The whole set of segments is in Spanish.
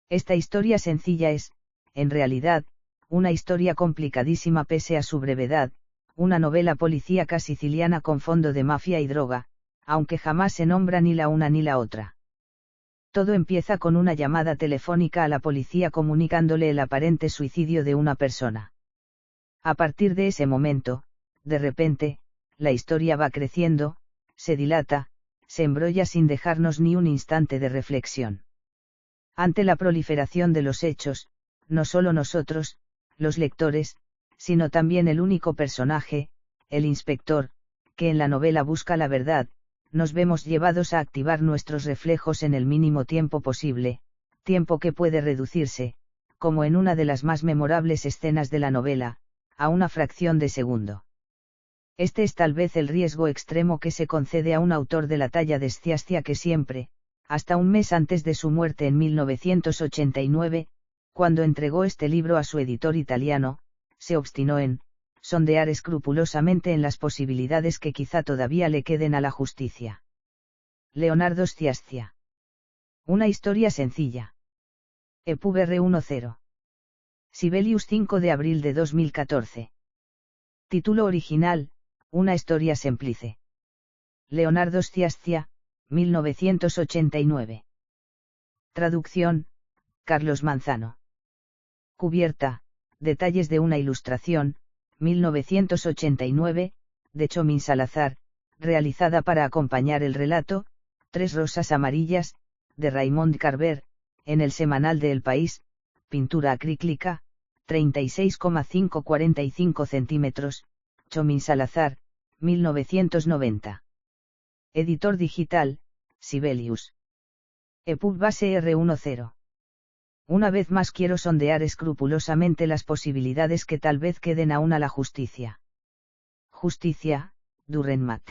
Esta historia sencilla es, en realidad, una historia complicadísima pese a su brevedad, una novela policíaca siciliana con fondo de mafia y droga, aunque jamás se nombra ni la una ni la otra. Todo empieza con una llamada telefónica a la policía comunicándole el aparente suicidio de una persona. A partir de ese momento, de repente, la historia va creciendo, se dilata, se embrolla sin dejarnos ni un instante de reflexión. Ante la proliferación de los hechos, no solo nosotros, los lectores, sino también el único personaje, el inspector, que en la novela busca la verdad, nos vemos llevados a activar nuestros reflejos en el mínimo tiempo posible, tiempo que puede reducirse, como en una de las más memorables escenas de la novela, a una fracción de segundo. Este es tal vez el riesgo extremo que se concede a un autor de la talla de Sciascia que siempre, hasta un mes antes de su muerte en 1989, cuando entregó este libro a su editor italiano, se obstinó en sondear escrupulosamente en las posibilidades que quizá todavía le queden a la justicia. Leonardo Sciascia. Una historia sencilla. EPUB R10. Sibelius 5 de abril de 2014. Título original, Una historia semplice. Leonardo Sciascia, 1989. Traducción, Carlos Manzano. Cubierta, detalles de una ilustración, 1989, de Chomín Salazar, realizada para acompañar el relato, Tres rosas amarillas, de Raymond Carver, en el semanal de El País, pintura acrílica, 36,545 centímetros, Chomín Salazar, 1990. Editor digital, Sibelius. EPUB base R10. Una vez más quiero sondear escrupulosamente las posibilidades que tal vez queden aún a la justicia. Justicia, Durrenmatt.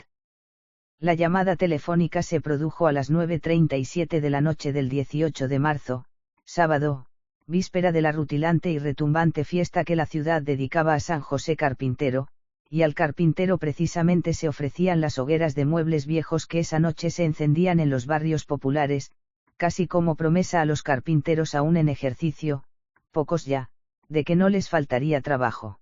La llamada telefónica se produjo a las 9:37 de la noche del 18 de marzo, sábado, víspera de la rutilante y retumbante fiesta que la ciudad dedicaba a San José Carpintero, y al carpintero precisamente se ofrecían las hogueras de muebles viejos que esa noche se encendían en los barrios populares, casi como promesa a los carpinteros aún en ejercicio, pocos ya, de que no les faltaría trabajo.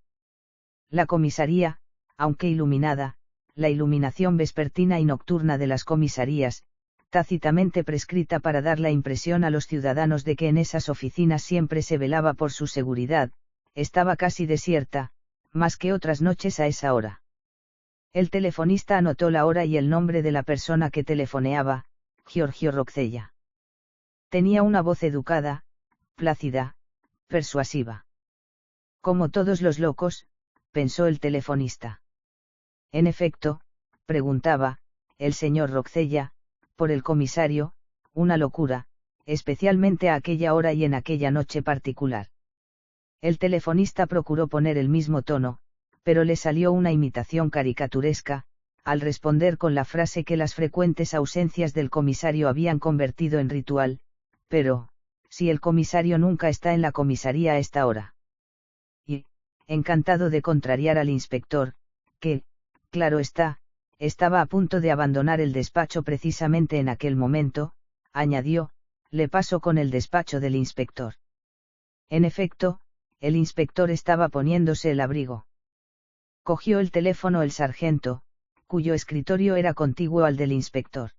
La comisaría, aunque iluminada, la iluminación vespertina y nocturna de las comisarías, tácitamente prescrita para dar la impresión a los ciudadanos de que en esas oficinas siempre se velaba por su seguridad, estaba casi desierta, más que otras noches a esa hora. El telefonista anotó la hora y el nombre de la persona que telefoneaba, Giorgio Roccella. Tenía una voz educada, plácida, persuasiva. Como todos los locos, pensó el telefonista. En efecto, preguntaba, el señor Roccella, por el comisario, una locura, especialmente a aquella hora y en aquella noche particular. El telefonista procuró poner el mismo tono, pero le salió una imitación caricaturesca, al responder con la frase que las frecuentes ausencias del comisario habían convertido en ritual, pero, si el comisario nunca está en la comisaría a esta hora. Y, encantado de contrariar al inspector, que, claro está, estaba a punto de abandonar el despacho precisamente en aquel momento, añadió, le paso con el despacho del inspector. En efecto, el inspector estaba poniéndose el abrigo. Cogió el teléfono el sargento, cuyo escritorio era contiguo al del inspector.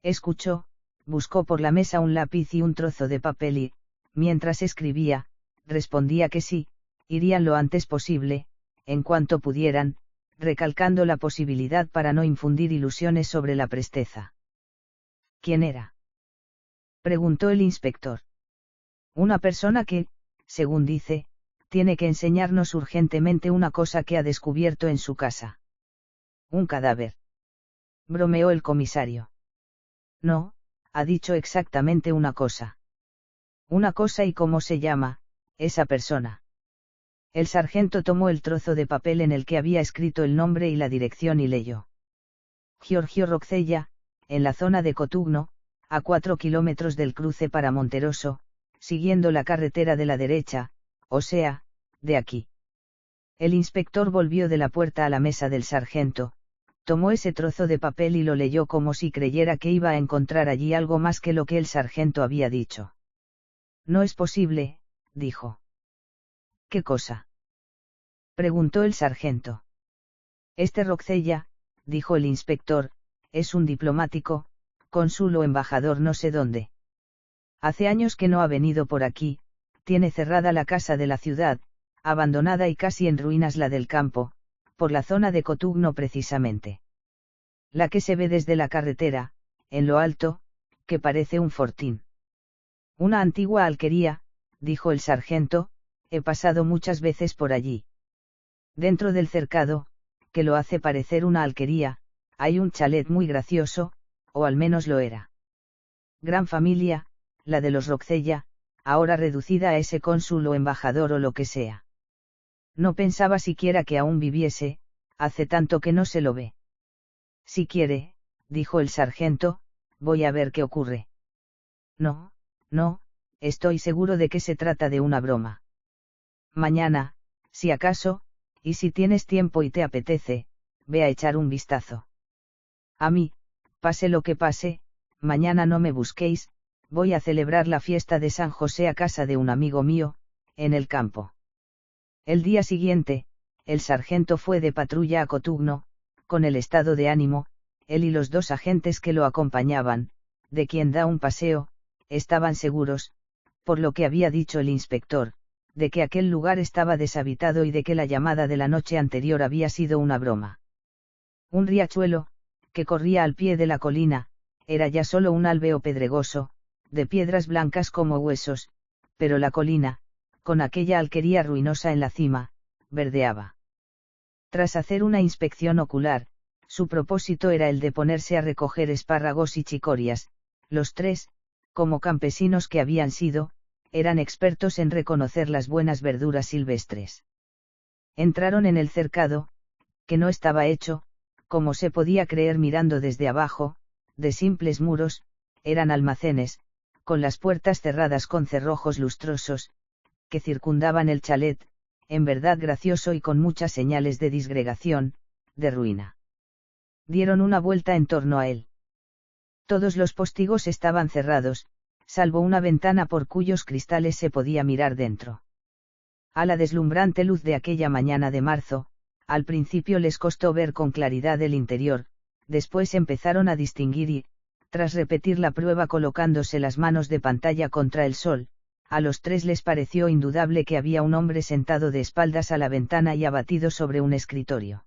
Escuchó, buscó por la mesa un lápiz y un trozo de papel y, mientras escribía, respondía que sí, irían lo antes posible, en cuanto pudieran, recalcando la posibilidad para no infundir ilusiones sobre la presteza. ¿Quién era?, preguntó el inspector. Una persona que, según dice, tiene que enseñarnos urgentemente una cosa que ha descubierto en su casa. Un cadáver. Bromeó el comisario. No, ha dicho exactamente una cosa. Una cosa y cómo se llama, esa persona. El sargento tomó el trozo de papel en el que había escrito el nombre y la dirección y leyó. Giorgio Roccella, en la zona de Cotugno, a 4 kilómetros del cruce para Monterosso, siguiendo la carretera de la derecha, o sea, de aquí. El inspector volvió de la puerta a la mesa del sargento, tomó ese trozo de papel y lo leyó como si creyera que iba a encontrar allí algo más que lo que el sargento había dicho. No es posible, dijo. ¿Qué cosa? Preguntó el sargento. Este Roccella, dijo el inspector, es un diplomático, cónsul o embajador no sé dónde. Hace años que no ha venido por aquí, tiene cerrada la casa de la ciudad, abandonada y casi en ruinas la del campo, por la zona de Cotugno precisamente. La que se ve desde la carretera, en lo alto, que parece un fortín. Una antigua alquería, dijo el sargento, he pasado muchas veces por allí. Dentro del cercado, que lo hace parecer una alquería, hay un chalet muy gracioso, o al menos lo era. Gran familia, la de los Roccella, ahora reducida a ese cónsul o embajador o lo que sea. No pensaba siquiera que aún viviese, hace tanto que no se lo ve. Si quiere, dijo el sargento, voy a ver qué ocurre. No, no, estoy seguro de que se trata de una broma. Mañana, si acaso, y si tienes tiempo y te apetece, ve a echar un vistazo. A mí, pase lo que pase, mañana no me busquéis, voy a celebrar la fiesta de San José a casa de un amigo mío, en el campo. El día siguiente, el sargento fue de patrulla a Cotugno, con el estado de ánimo, él y los dos agentes que lo acompañaban, de quien da un paseo, estaban seguros, por lo que había dicho el inspector, de que aquel lugar estaba deshabitado y de que la llamada de la noche anterior había sido una broma. Un riachuelo, que corría al pie de la colina, era ya solo un albeo pedregoso, de piedras blancas como huesos, pero la colina, con aquella alquería ruinosa en la cima, verdeaba. Tras hacer una inspección ocular, su propósito era el de ponerse a recoger espárragos y chicorias. Los tres, como campesinos que habían sido, eran expertos en reconocer las buenas verduras silvestres. Entraron en el cercado, que no estaba hecho, como se podía creer mirando desde abajo, de simples muros, eran almacenes, con las puertas cerradas con cerrojos lustrosos, que circundaban el chalet, en verdad gracioso y con muchas señales de disgregación, de ruina. Dieron una vuelta en torno a él. Todos los postigos estaban cerrados, salvo una ventana por cuyos cristales se podía mirar dentro. A la deslumbrante luz de aquella mañana de marzo, al principio les costó ver con claridad el interior, después empezaron a distinguir y, tras repetir la prueba colocándose las manos de pantalla contra el sol, a los tres les pareció indudable que había un hombre sentado de espaldas a la ventana y abatido sobre un escritorio.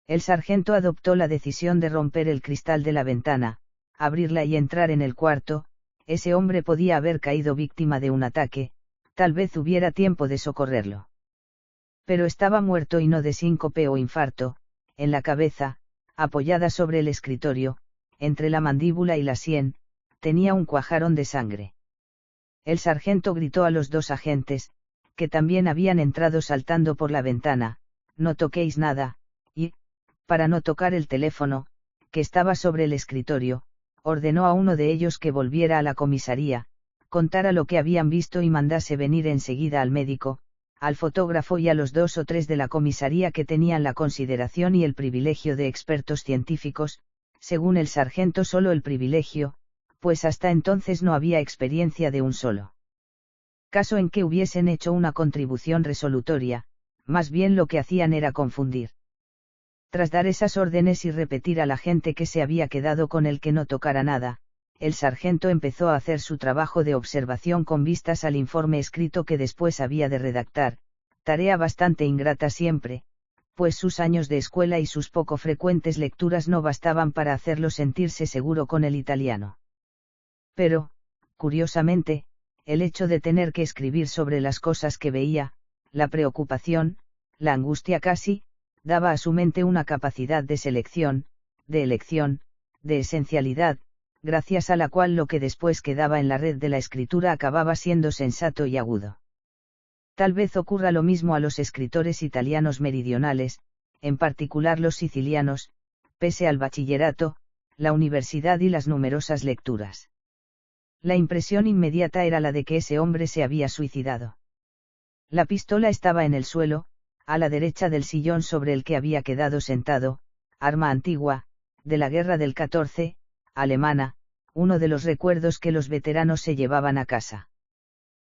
El sargento adoptó la decisión de romper el cristal de la ventana, abrirla y entrar en el cuarto. Ese hombre podía haber caído víctima de un ataque, tal vez hubiera tiempo de socorrerlo. Pero estaba muerto y no de síncope o infarto, en la cabeza, apoyada sobre el escritorio, entre la mandíbula y la sien, tenía un cuajarón de sangre. El sargento gritó a los dos agentes, que también habían entrado saltando por la ventana, no toquéis nada, y, para no tocar el teléfono, que estaba sobre el escritorio, ordenó a uno de ellos que volviera a la comisaría, contara lo que habían visto y mandase venir enseguida al médico, al fotógrafo y a los 2 o 3 de la comisaría que tenían la consideración y el privilegio de expertos científicos, según el sargento solo el privilegio, pues hasta entonces no había experiencia de un solo caso en que hubiesen hecho una contribución resolutoria, más bien lo que hacían era confundir. Tras dar esas órdenes y repetir a la gente que se había quedado con el que no tocara nada, el sargento empezó a hacer su trabajo de observación con vistas al informe escrito que después había de redactar, tarea bastante ingrata siempre, pues sus años de escuela y sus poco frecuentes lecturas no bastaban para hacerlo sentirse seguro con el italiano. Pero, curiosamente, el hecho de tener que escribir sobre las cosas que veía, la preocupación, la angustia casi, daba a su mente una capacidad de selección, de elección, de esencialidad, gracias a la cual lo que después quedaba en la red de la escritura acababa siendo sensato y agudo. Tal vez ocurra lo mismo a los escritores italianos meridionales, en particular los sicilianos, pese al bachillerato, la universidad y las numerosas lecturas. La impresión inmediata era la de que ese hombre se había suicidado. La pistola estaba en el suelo, a la derecha del sillón sobre el que había quedado sentado, arma antigua, de la guerra del 14, alemana, uno de los recuerdos que los veteranos se llevaban a casa.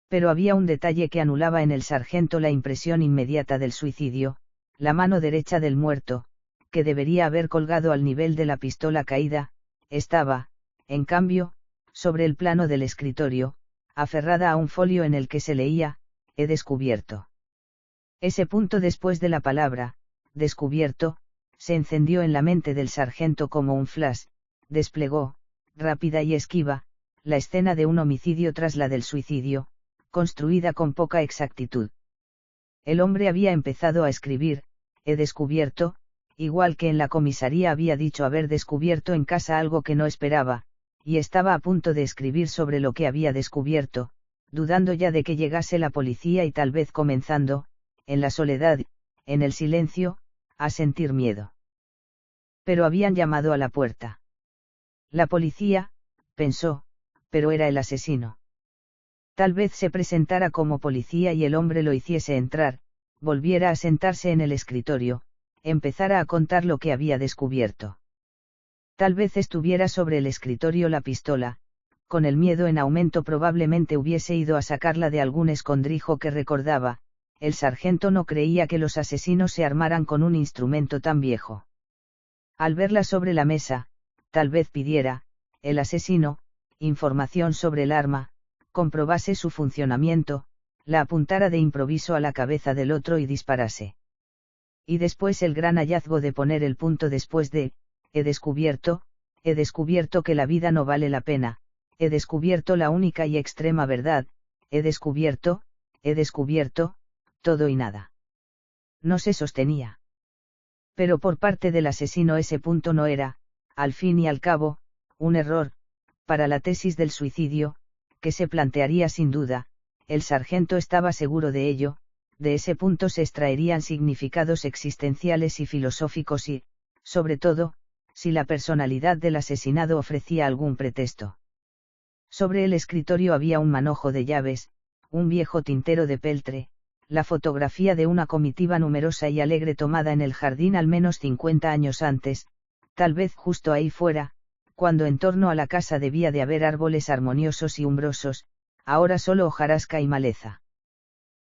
Pero había un detalle que anulaba en el sargento la impresión inmediata del suicidio: la mano derecha del muerto, que debería haber colgado al nivel de la pistola caída, estaba, en cambio, sobre el plano del escritorio, aferrada a un folio en el que se leía: he descubierto. Ese punto después de la palabra, descubierto, se encendió en la mente del sargento como un flash, desplegó, rápida y esquiva, la escena de un homicidio tras la del suicidio, construida con poca exactitud. El hombre había empezado a escribir: he descubierto, igual que en la comisaría había dicho haber descubierto en casa algo que no esperaba, y estaba a punto de escribir sobre lo que había descubierto, dudando ya de que llegase la policía y tal vez comenzando, en la soledad, en el silencio, a sentir miedo. Pero habían llamado a la puerta. La policía, pensó, pero era el asesino. Tal vez se presentara como policía y el hombre lo hiciese entrar, volviera a sentarse en el escritorio, empezara a contar lo que había descubierto. Tal vez estuviera sobre el escritorio la pistola, con el miedo en aumento probablemente hubiese ido a sacarla de algún escondrijo que recordaba. El sargento no creía que los asesinos se armaran con un instrumento tan viejo. Al verla sobre la mesa, tal vez pidiera, el asesino, información sobre el arma, comprobase su funcionamiento, la apuntara de improviso a la cabeza del otro y disparase. Y después el gran hallazgo de poner el punto después de: he descubierto que la vida no vale la pena, he descubierto la única y extrema verdad, he descubierto, todo y nada. No se sostenía. Pero por parte del asesino ese punto no era, al fin y al cabo, un error, para la tesis del suicidio, que se plantearía sin duda. El sargento estaba seguro de ello: de ese punto se extraerían significados existenciales y filosóficos y, sobre todo, si la personalidad del asesinado ofrecía algún pretexto. Sobre el escritorio había un manojo de llaves, un viejo tintero de peltre, la fotografía de una comitiva numerosa y alegre tomada en el jardín al menos 50 años antes, tal vez justo ahí fuera, cuando en torno a la casa debía de haber árboles armoniosos y umbrosos, ahora solo hojarasca y maleza.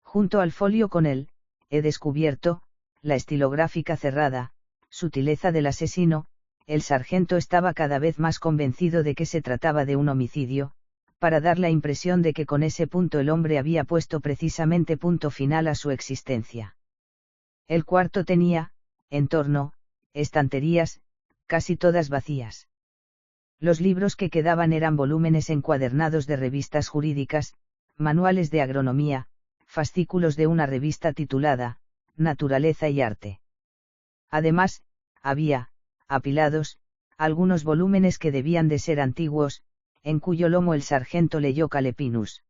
Junto al folio con él, he descubierto, la estilográfica cerrada, sutileza del asesino, el sargento estaba cada vez más convencido de que se trataba de un homicidio, para dar la impresión de que con ese punto el hombre había puesto precisamente punto final a su existencia. El cuarto tenía, en torno, estanterías, casi todas vacías. Los libros que quedaban eran volúmenes encuadernados de revistas jurídicas, manuales de agronomía, fascículos de una revista titulada Naturaleza y Arte. Además, había, apilados, algunos volúmenes que debían de ser antiguos, en cuyo lomo el sargento leyó Calepinus.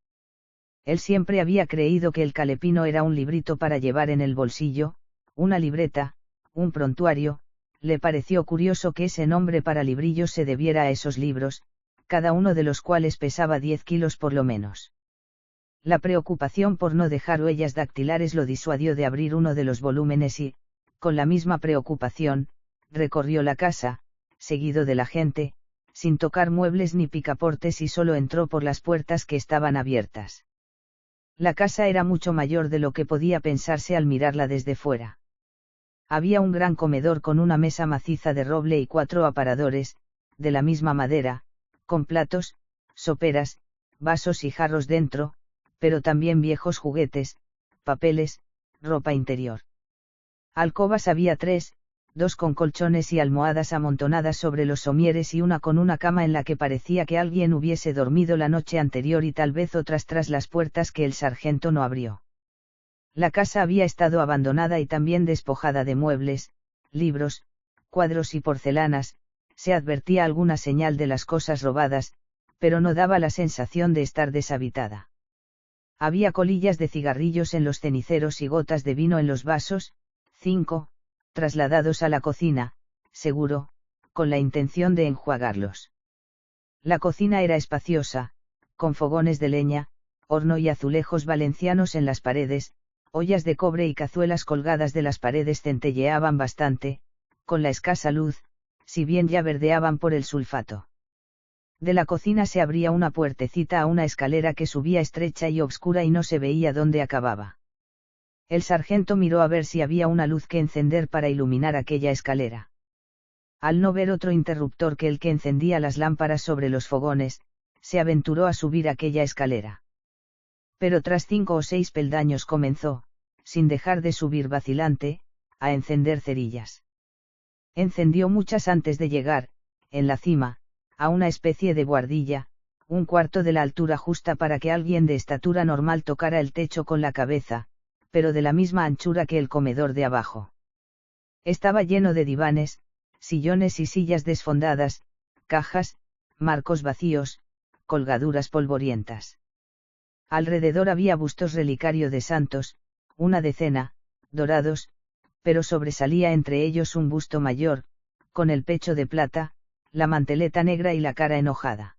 Él siempre había creído que el calepino era un librito para llevar en el bolsillo, una libreta, un prontuario. Le pareció curioso que ese nombre para librillos se debiera a esos libros, cada uno de los cuales pesaba 10 kilos por lo menos. La preocupación por no dejar huellas dactilares lo disuadió de abrir uno de los volúmenes y, con la misma preocupación, recorrió la casa, seguido de la gente, sin tocar muebles ni picaportes y solo entró por las puertas que estaban abiertas. La casa era mucho mayor de lo que podía pensarse al mirarla desde fuera. Había un gran comedor con una mesa maciza de roble y 4 aparadores, de la misma madera, con platos, soperas, vasos y jarros dentro, pero también viejos juguetes, papeles, ropa interior. Alcobas había 3, 2 con colchones y almohadas amontonadas sobre los somieres y una con una cama en la que parecía que alguien hubiese dormido la noche anterior y tal vez otras tras las puertas que el sargento no abrió. La casa había estado abandonada y también despojada de muebles, libros, cuadros y porcelanas. Se advertía alguna señal de las cosas robadas, pero no daba la sensación de estar deshabitada. Había colillas de cigarrillos en los ceniceros y gotas de vino en los vasos, 5, trasladados a la cocina, seguro, con la intención de enjuagarlos. La cocina era espaciosa, con fogones de leña, horno y azulejos valencianos en las paredes, ollas de cobre y cazuelas colgadas de las paredes centelleaban bastante, con la escasa luz, si bien ya verdeaban por el sulfato. De la cocina se abría una puertecita a una escalera que subía estrecha y obscura y no se veía dónde acababa. El sargento miró a ver si había una luz que encender para iluminar aquella escalera. Al no ver otro interruptor que el que encendía las lámparas sobre los fogones, se aventuró a subir aquella escalera. Pero tras 5 o 6 peldaños comenzó, sin dejar de subir vacilante, a encender cerillas. Encendió muchas antes de llegar, en la cima, a una especie de buhardilla, un cuarto de la altura justa para que alguien de estatura normal tocara el techo con la cabeza, pero de la misma anchura que el comedor de abajo. Estaba lleno de divanes, sillones y sillas desfondadas, cajas, marcos vacíos, colgaduras polvorientas. Alrededor había bustos relicario de santos, una decena, dorados, pero sobresalía entre ellos un busto mayor, con el pecho de plata, la manteleta negra y la cara enojada.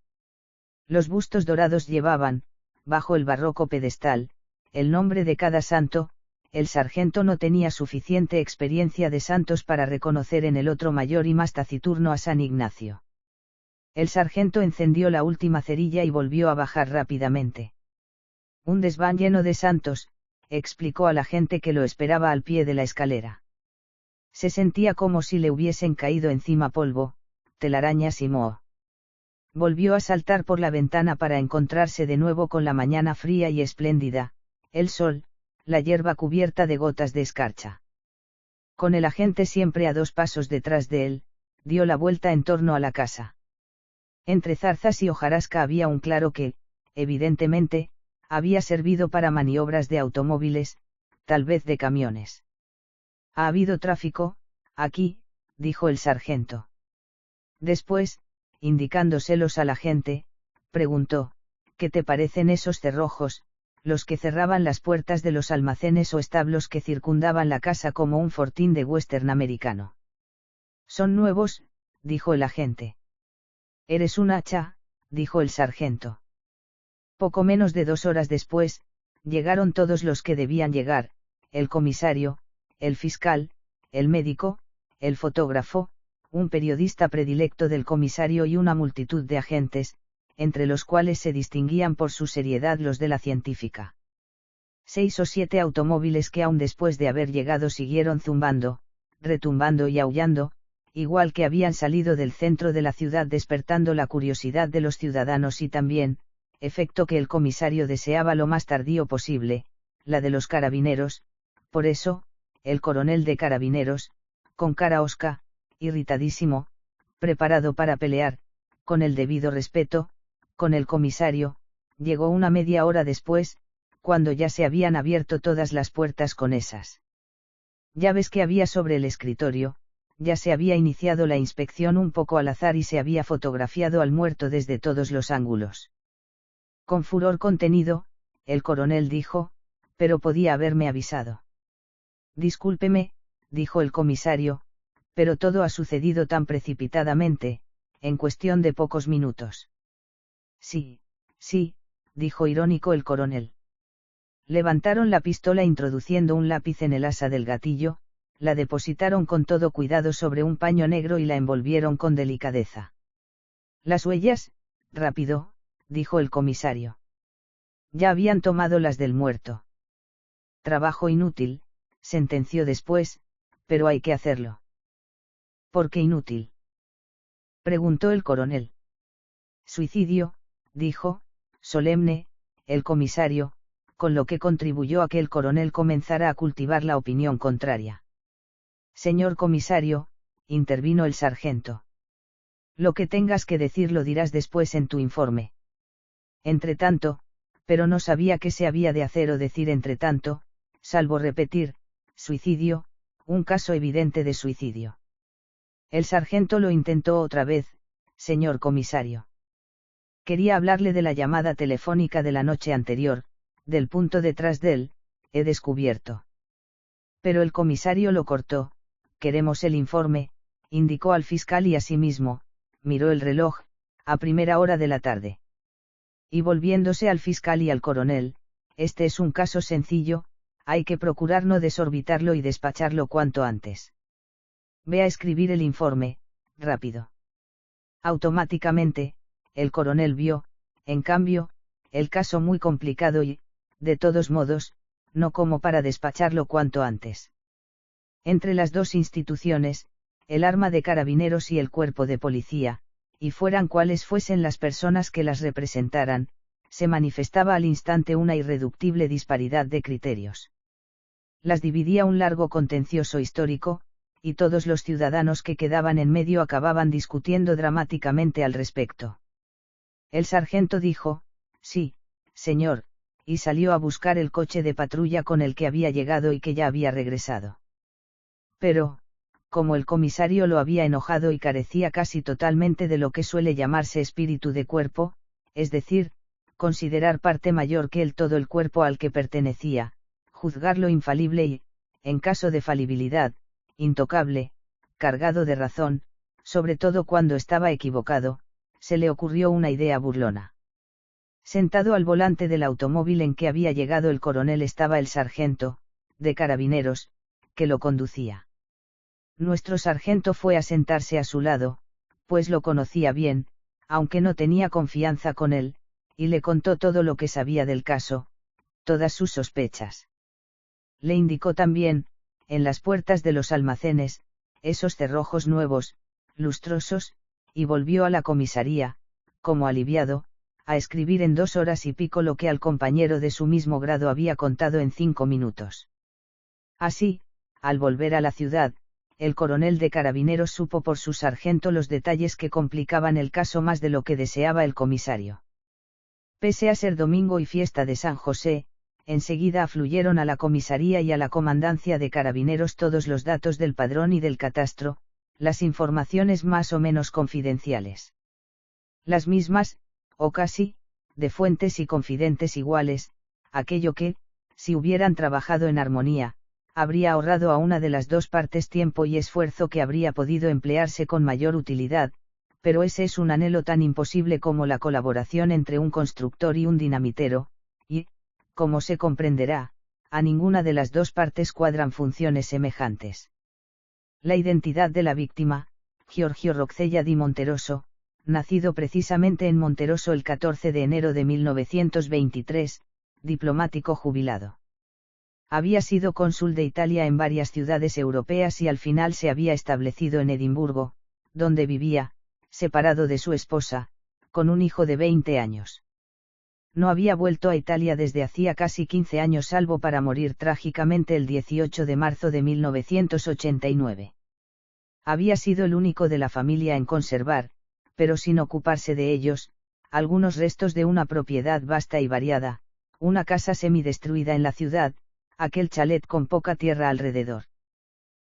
Los bustos dorados llevaban, bajo el barroco pedestal, el nombre de cada santo. El sargento no tenía suficiente experiencia de santos para reconocer en el otro mayor y más taciturno a San Ignacio. El sargento encendió la última cerilla y volvió a bajar rápidamente. Un desván lleno de santos, explicó a la gente que lo esperaba al pie de la escalera. Se sentía como si le hubiesen caído encima polvo, telarañas y moho. Volvió a saltar por la ventana para encontrarse de nuevo con la mañana fría y espléndida, el sol, la hierba cubierta de gotas de escarcha. Con el agente siempre a 2 pasos detrás de él, dio la vuelta en torno a la casa. Entre zarzas y hojarasca había un claro que, evidentemente, había servido para maniobras de automóviles, tal vez de camiones. «Ha habido tráfico, aquí», dijo el sargento. Después, indicándoselos a la gente, preguntó, «¿Qué te parecen esos cerrojos, los que cerraban las puertas de los almacenes o establos que circundaban la casa como un fortín de western americano?» «Son nuevos», dijo el agente. «Eres un hacha», dijo el sargento. Poco menos de 2 horas después, llegaron todos los que debían llegar, el comisario, el fiscal, el médico, el fotógrafo, un periodista predilecto del comisario y una multitud de agentes, entre los cuales se distinguían por su seriedad los de la científica. 6 o 7 automóviles que aún después de haber llegado siguieron zumbando, retumbando y aullando, igual que habían salido del centro de la ciudad despertando la curiosidad de los ciudadanos y también, efecto que el comisario deseaba lo más tardío posible, la de los carabineros. Por eso, el coronel de carabineros, con cara hosca, irritadísimo, preparado para pelear, con el debido respeto, con el comisario, llegó una media hora después, cuando ya se habían abierto todas las puertas con esas llaves que había sobre el escritorio, ya se había iniciado la inspección un poco al azar y se había fotografiado al muerto desde todos los ángulos. Con furor contenido, el coronel dijo, «Pero podía haberme avisado». «Discúlpeme», dijo el comisario, «pero todo ha sucedido tan precipitadamente, en cuestión de pocos minutos». «Sí, sí», dijo irónico el coronel. Levantaron la pistola introduciendo un lápiz en el asa del gatillo, la depositaron con todo cuidado sobre un paño negro y la envolvieron con delicadeza. «Las huellas, rápido», dijo el comisario. Ya habían tomado las del muerto. «Trabajo inútil», sentenció después, «pero hay que hacerlo». «¿Por qué inútil?», preguntó el coronel. «Suicidio», dijo, solemne, el comisario, con lo que contribuyó a que el coronel comenzara a cultivar la opinión contraria. «Señor comisario», intervino el sargento. «Lo que tengas que decir lo dirás después en tu informe». Entretanto, pero no sabía qué se había de hacer o decir entretanto, salvo repetir, «suicidio, un caso evidente de suicidio». El sargento lo intentó otra vez, «Señor comisario. Quería hablarle de la llamada telefónica de la noche anterior, del punto detrás del, he descubierto». Pero el comisario lo cortó, «Queremos el informe», indicó al fiscal y a sí mismo, miró el reloj, a primera hora de la tarde. Y volviéndose al fiscal y al coronel, «Este es un caso sencillo, hay que procurar no desorbitarlo y despacharlo cuanto antes. Ve a escribir el informe, rápido». Automáticamente, el coronel vio, en cambio, el caso muy complicado y, de todos modos, no como para despacharlo cuanto antes. Entre las dos instituciones, el arma de carabineros y el cuerpo de policía, y fueran cuales fuesen las personas que las representaran, se manifestaba al instante una irreductible disparidad de criterios. Las dividía un largo contencioso histórico, y todos los ciudadanos que quedaban en medio acababan discutiendo dramáticamente al respecto. El sargento dijo, sí, señor, y salió a buscar el coche de patrulla con el que había llegado y que ya había regresado. Pero, como el comisario lo había enojado y carecía casi totalmente de lo que suele llamarse espíritu de cuerpo, es decir, considerar parte mayor que él todo el cuerpo al que pertenecía, juzgarlo infalible y, en caso de falibilidad, intocable, cargado de razón, sobre todo cuando estaba equivocado, se le ocurrió una idea burlona. Sentado al volante del automóvil en que había llegado el coronel estaba el sargento, de carabineros, que lo conducía. Nuestro sargento fue a sentarse a su lado, pues lo conocía bien, aunque no tenía confianza con él, y le contó todo lo que sabía del caso, todas sus sospechas. Le indicó también, en las puertas de los almacenes, esos cerrojos nuevos, lustrosos, y volvió a la comisaría, como aliviado, a escribir en 2 horas y pico lo que al compañero de su mismo grado había contado en 5 minutos. Así, al volver a la ciudad, el coronel de carabineros supo por su sargento los detalles que complicaban el caso más de lo que deseaba el comisario. Pese a ser domingo y fiesta de San José, enseguida afluyeron a la comisaría y a la comandancia de carabineros todos los datos del padrón y del catastro, las informaciones más o menos confidenciales. Las mismas, o casi, de fuentes y confidentes iguales, aquello que, si hubieran trabajado en armonía, habría ahorrado a una de las dos partes tiempo y esfuerzo que habría podido emplearse con mayor utilidad, pero ese es un anhelo tan imposible como la colaboración entre un constructor y un dinamitero, y, como se comprenderá, a ninguna de las dos partes cuadran funciones semejantes. La identidad de la víctima, Giorgio Roccella di Monteroso, nacido precisamente en Monteroso el 14 de enero de 1923, diplomático jubilado. Había sido cónsul de Italia en varias ciudades europeas y al final se había establecido en Edimburgo, donde vivía, separado de su esposa, con un hijo de 20 años. No había vuelto a Italia desde hacía casi 15 años salvo para morir trágicamente el 18 de marzo de 1989. Había sido el único de la familia en conservar, pero sin ocuparse de ellos, algunos restos de una propiedad vasta y variada, una casa semidestruida en la ciudad, aquel chalet con poca tierra alrededor.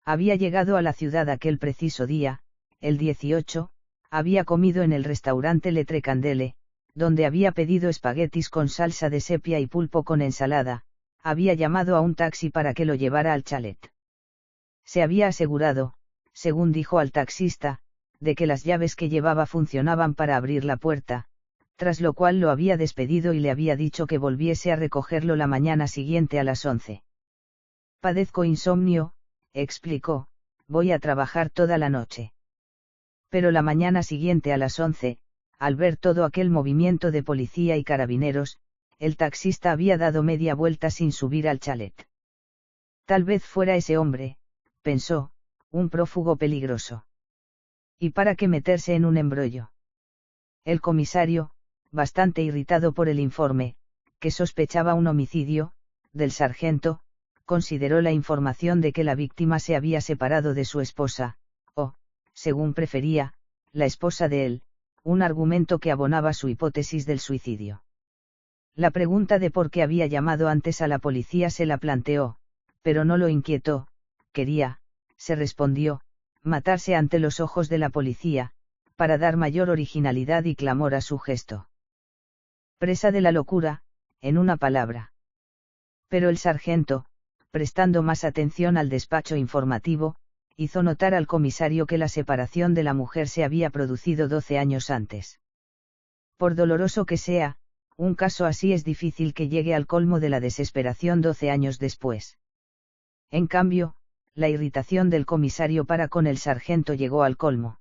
Había llegado a la ciudad aquel preciso día, el 18, había comido en el restaurante Le Tre Candele, donde había pedido espaguetis con salsa de sepia y pulpo con ensalada, había llamado a un taxi para que lo llevara al chalet. Se había asegurado, según dijo al taxista, de que las llaves que llevaba funcionaban para abrir la puerta, tras lo cual lo había despedido y le había dicho que volviese a recogerlo la mañana siguiente a las 11. Padezco insomnio, explicó, voy a trabajar toda la noche. Pero la mañana siguiente a las 11, al ver todo aquel movimiento de policía y carabineros, el taxista había dado media vuelta sin subir al chalet. Tal vez fuera ese hombre, pensó, un prófugo peligroso. ¿Y para qué meterse en un embrollo? El comisario, bastante irritado por el informe, que sospechaba un homicidio, del sargento, consideró la información de que la víctima se había separado de su esposa, o, según prefería, la esposa de él, un argumento que abonaba su hipótesis del suicidio. La pregunta de por qué había llamado antes a la policía se la planteó, pero no lo inquietó, quería, se respondió, matarse ante los ojos de la policía, para dar mayor originalidad y clamor a su gesto. Presa de la locura, en una palabra. Pero el sargento, prestando más atención al despacho informativo, hizo notar al comisario que la separación de la mujer se había producido 12 años antes. Por doloroso que sea, un caso así es difícil que llegue al colmo de la desesperación 12 años después. En cambio, la irritación del comisario para con el sargento llegó al colmo.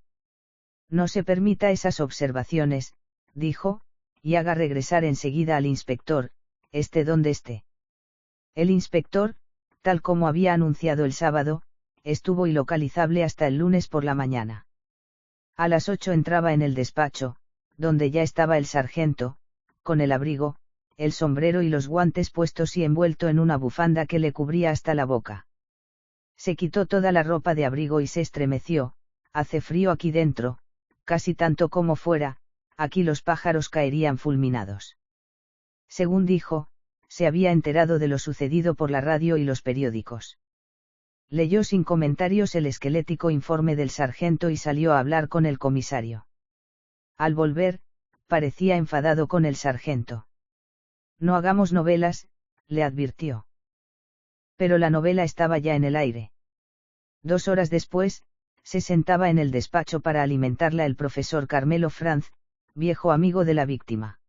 No se permita esas observaciones, dijo, y haga regresar enseguida al inspector, esté donde esté. El inspector, tal como había anunciado el sábado, estuvo ilocalizable hasta el lunes por la mañana. A las 8 entraba en el despacho, donde ya estaba el sargento, con el abrigo, el sombrero y los guantes puestos y envuelto en una bufanda que le cubría hasta la boca. Se quitó toda la ropa de abrigo y se estremeció: hace frío aquí dentro, casi tanto como fuera, aquí los pájaros caerían fulminados. Según dijo, se había enterado de lo sucedido por la radio y los periódicos. Leyó sin comentarios el esquelético informe del sargento y salió a hablar con el comisario. Al volver, parecía enfadado con el sargento. No hagamos novelas, le advirtió. Pero la novela estaba ya en el aire. 2 horas después, se sentaba en el despacho para alimentarla el profesor Carmelo Franz, viejo amigo de la víctima.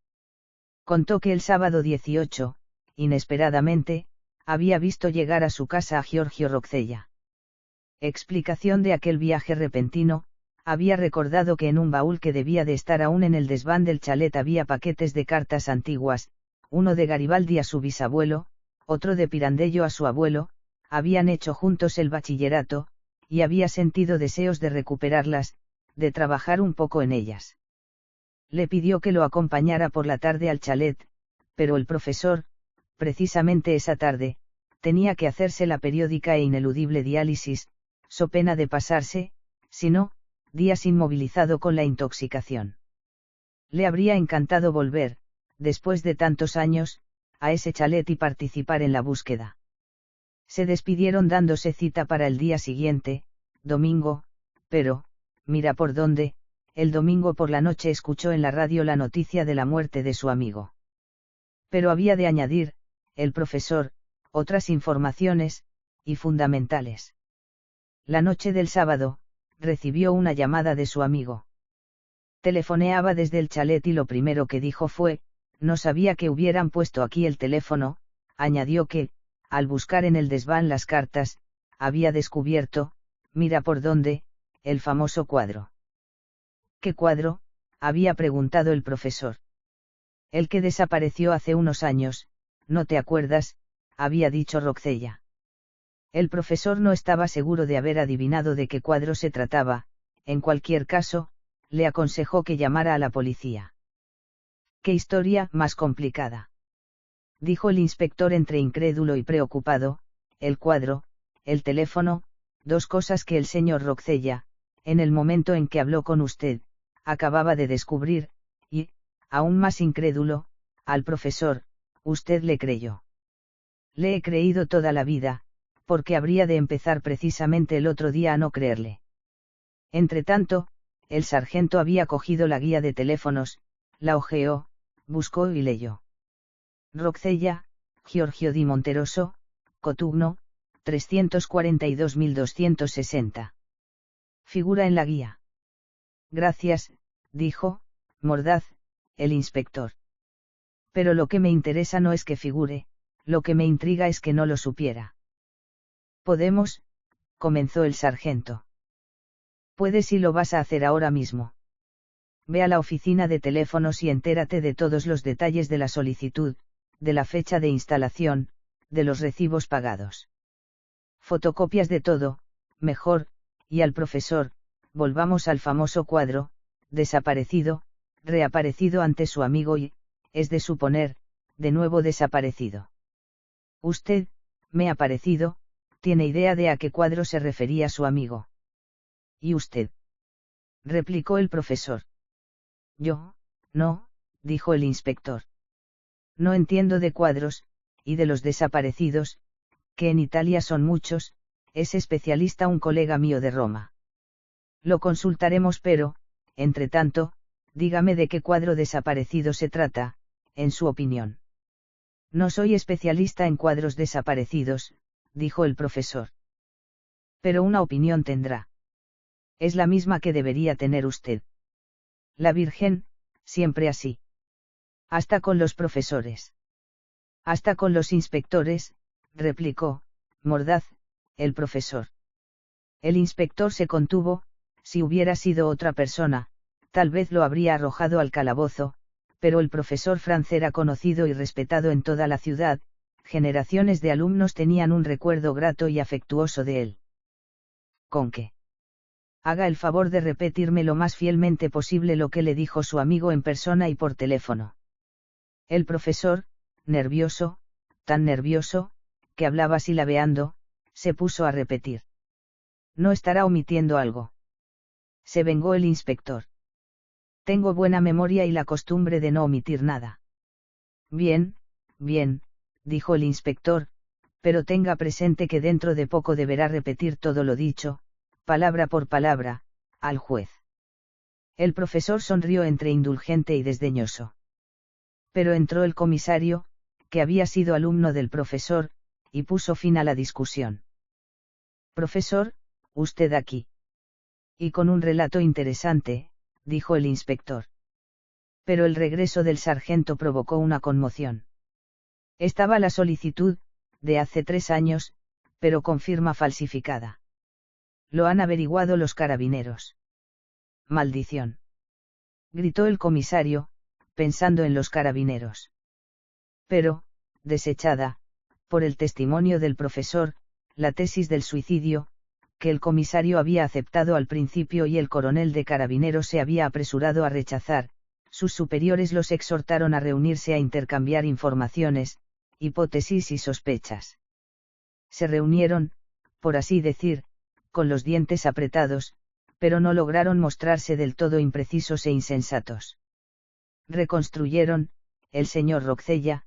Contó que el sábado 18, inesperadamente, había visto llegar a su casa a Giorgio Roccella. Explicación de aquel viaje repentino: había recordado que en un baúl que debía de estar aún en el desván del chalet había paquetes de cartas antiguas, uno de Garibaldi a su bisabuelo, otro de Pirandello a su abuelo, habían hecho juntos el bachillerato, y había sentido deseos de recuperarlas, de trabajar un poco en ellas. Le pidió que lo acompañara por la tarde al chalet, pero el profesor, precisamente esa tarde, tenía que hacerse la periódica e ineludible diálisis, so pena de pasarse, si no, días inmovilizado con la intoxicación. Le habría encantado volver, después de tantos años, a ese chalet y participar en la búsqueda. Se despidieron dándose cita para el día siguiente, domingo, pero, mira por dónde, el domingo por la noche escuchó en la radio la noticia de la muerte de su amigo. Pero había de añadir, el profesor, otras informaciones, y fundamentales. La noche del sábado, recibió una llamada de su amigo. Telefoneaba desde el chalet y lo primero que dijo fue: no sabía que hubieran puesto aquí el teléfono. Añadió que, al buscar en el desván las cartas, había descubierto, mira por dónde, el famoso cuadro. ¿Qué cuadro?, había preguntado el profesor. El que desapareció hace unos años, ¿no te acuerdas?, había dicho Roccella. El profesor no estaba seguro de haber adivinado de qué cuadro se trataba. En cualquier caso, le aconsejó que llamara a la policía. «¿Qué historia más complicada?», dijo el inspector entre incrédulo y preocupado. «El cuadro, el teléfono, dos cosas que el señor Roccella, en el momento en que habló con usted, acababa de descubrir, y, aún más incrédulo, al profesor, usted le creyó». «Le he creído toda la vida, porque habría de empezar precisamente el otro día a no creerle». Entretanto, el sargento había cogido la guía de teléfonos, la hojeó, buscó y leyó. Roccella, Giorgio di Monterosso, Cotugno, 342.260. Figura en la guía. «Gracias», dijo, mordaz, el inspector. «Pero lo que me interesa no es que figure, lo que me intriga es que no lo supiera». «Podemos», comenzó el sargento. «Puedes y lo vas a hacer ahora mismo. Ve a la oficina de teléfonos y entérate de todos los detalles de la solicitud, de la fecha de instalación, de los recibos pagados. Fotocopias de todo, mejor, y al profesor, volvamos al famoso cuadro, desaparecido, reaparecido ante su amigo y, es de suponer, de nuevo desaparecido. Usted, me ha parecido, tiene idea de a qué cuadro se refería su amigo». «¿Y usted?», replicó el profesor. «Yo, no», dijo el inspector. «No entiendo de cuadros, y de los desaparecidos, que en Italia son muchos, es especialista un colega mío de Roma. Lo consultaremos, pero, entre tanto, dígame de qué cuadro desaparecido se trata, en su opinión». «No soy especialista en cuadros desaparecidos», dijo el profesor. «Pero una opinión tendrá. Es la misma que debería tener usted. La Virgen, siempre así. Hasta con los profesores». «Hasta con los inspectores», replicó, mordaz, el profesor. El inspector se contuvo. Si hubiera sido otra persona, tal vez lo habría arrojado al calabozo, Pero el profesor Franz era conocido y respetado en toda la ciudad, generaciones de alumnos tenían un recuerdo grato y afectuoso de él. ¿Con qué? Haga el favor de repetirme lo más fielmente posible lo que le dijo su amigo en persona y por teléfono. El profesor, nervioso, tan nervioso, que hablaba silabeando, se puso a repetir. No estará omitiendo algo. Se vengó el inspector. Tengo buena memoria y la costumbre de no omitir nada. Bien, bien, dijo el inspector, pero tenga presente que dentro de poco deberá repetir todo lo dicho, palabra por palabra, al juez. El profesor sonrió entre indulgente y desdeñoso. Pero entró el comisario, que había sido alumno del profesor, y puso fin a la discusión. Profesor, usted aquí. Y con un relato interesante, dijo el inspector. Pero el regreso del sargento provocó una conmoción. Estaba la solicitud, de hace 3 años, pero con firma falsificada. Lo han averiguado los carabineros. Maldición. Gritó el comisario, pensando en los carabineros. Pero, desechada, por el testimonio del profesor, la tesis del suicidio, que el comisario había aceptado al principio y el coronel de carabineros se había apresurado a rechazar, sus superiores los exhortaron a reunirse a intercambiar informaciones, hipótesis y sospechas. Se reunieron, por así decir, con los dientes apretados, pero no lograron mostrarse del todo imprecisos e insensatos. Reconstruyeron, el señor Roccella,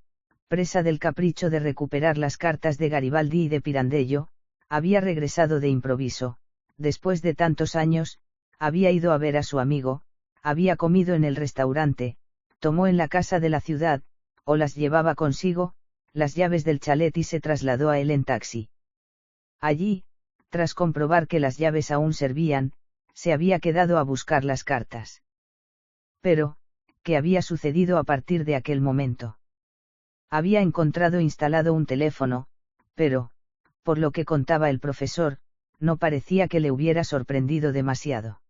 presa del capricho de recuperar las cartas de Garibaldi y de Pirandello, había regresado de improviso, después de tantos años, había ido a ver a su amigo, había comido en el restaurante, tomó en la casa de la ciudad, o las llevaba consigo, las llaves del chalet y se trasladó a él en taxi. Allí, tras comprobar que las llaves aún servían, se había quedado a buscar las cartas. Pero, ¿qué había sucedido a partir de aquel momento? Había encontrado instalado un teléfono, pero, por lo que contaba el profesor, no parecía que le hubiera sorprendido demasiado.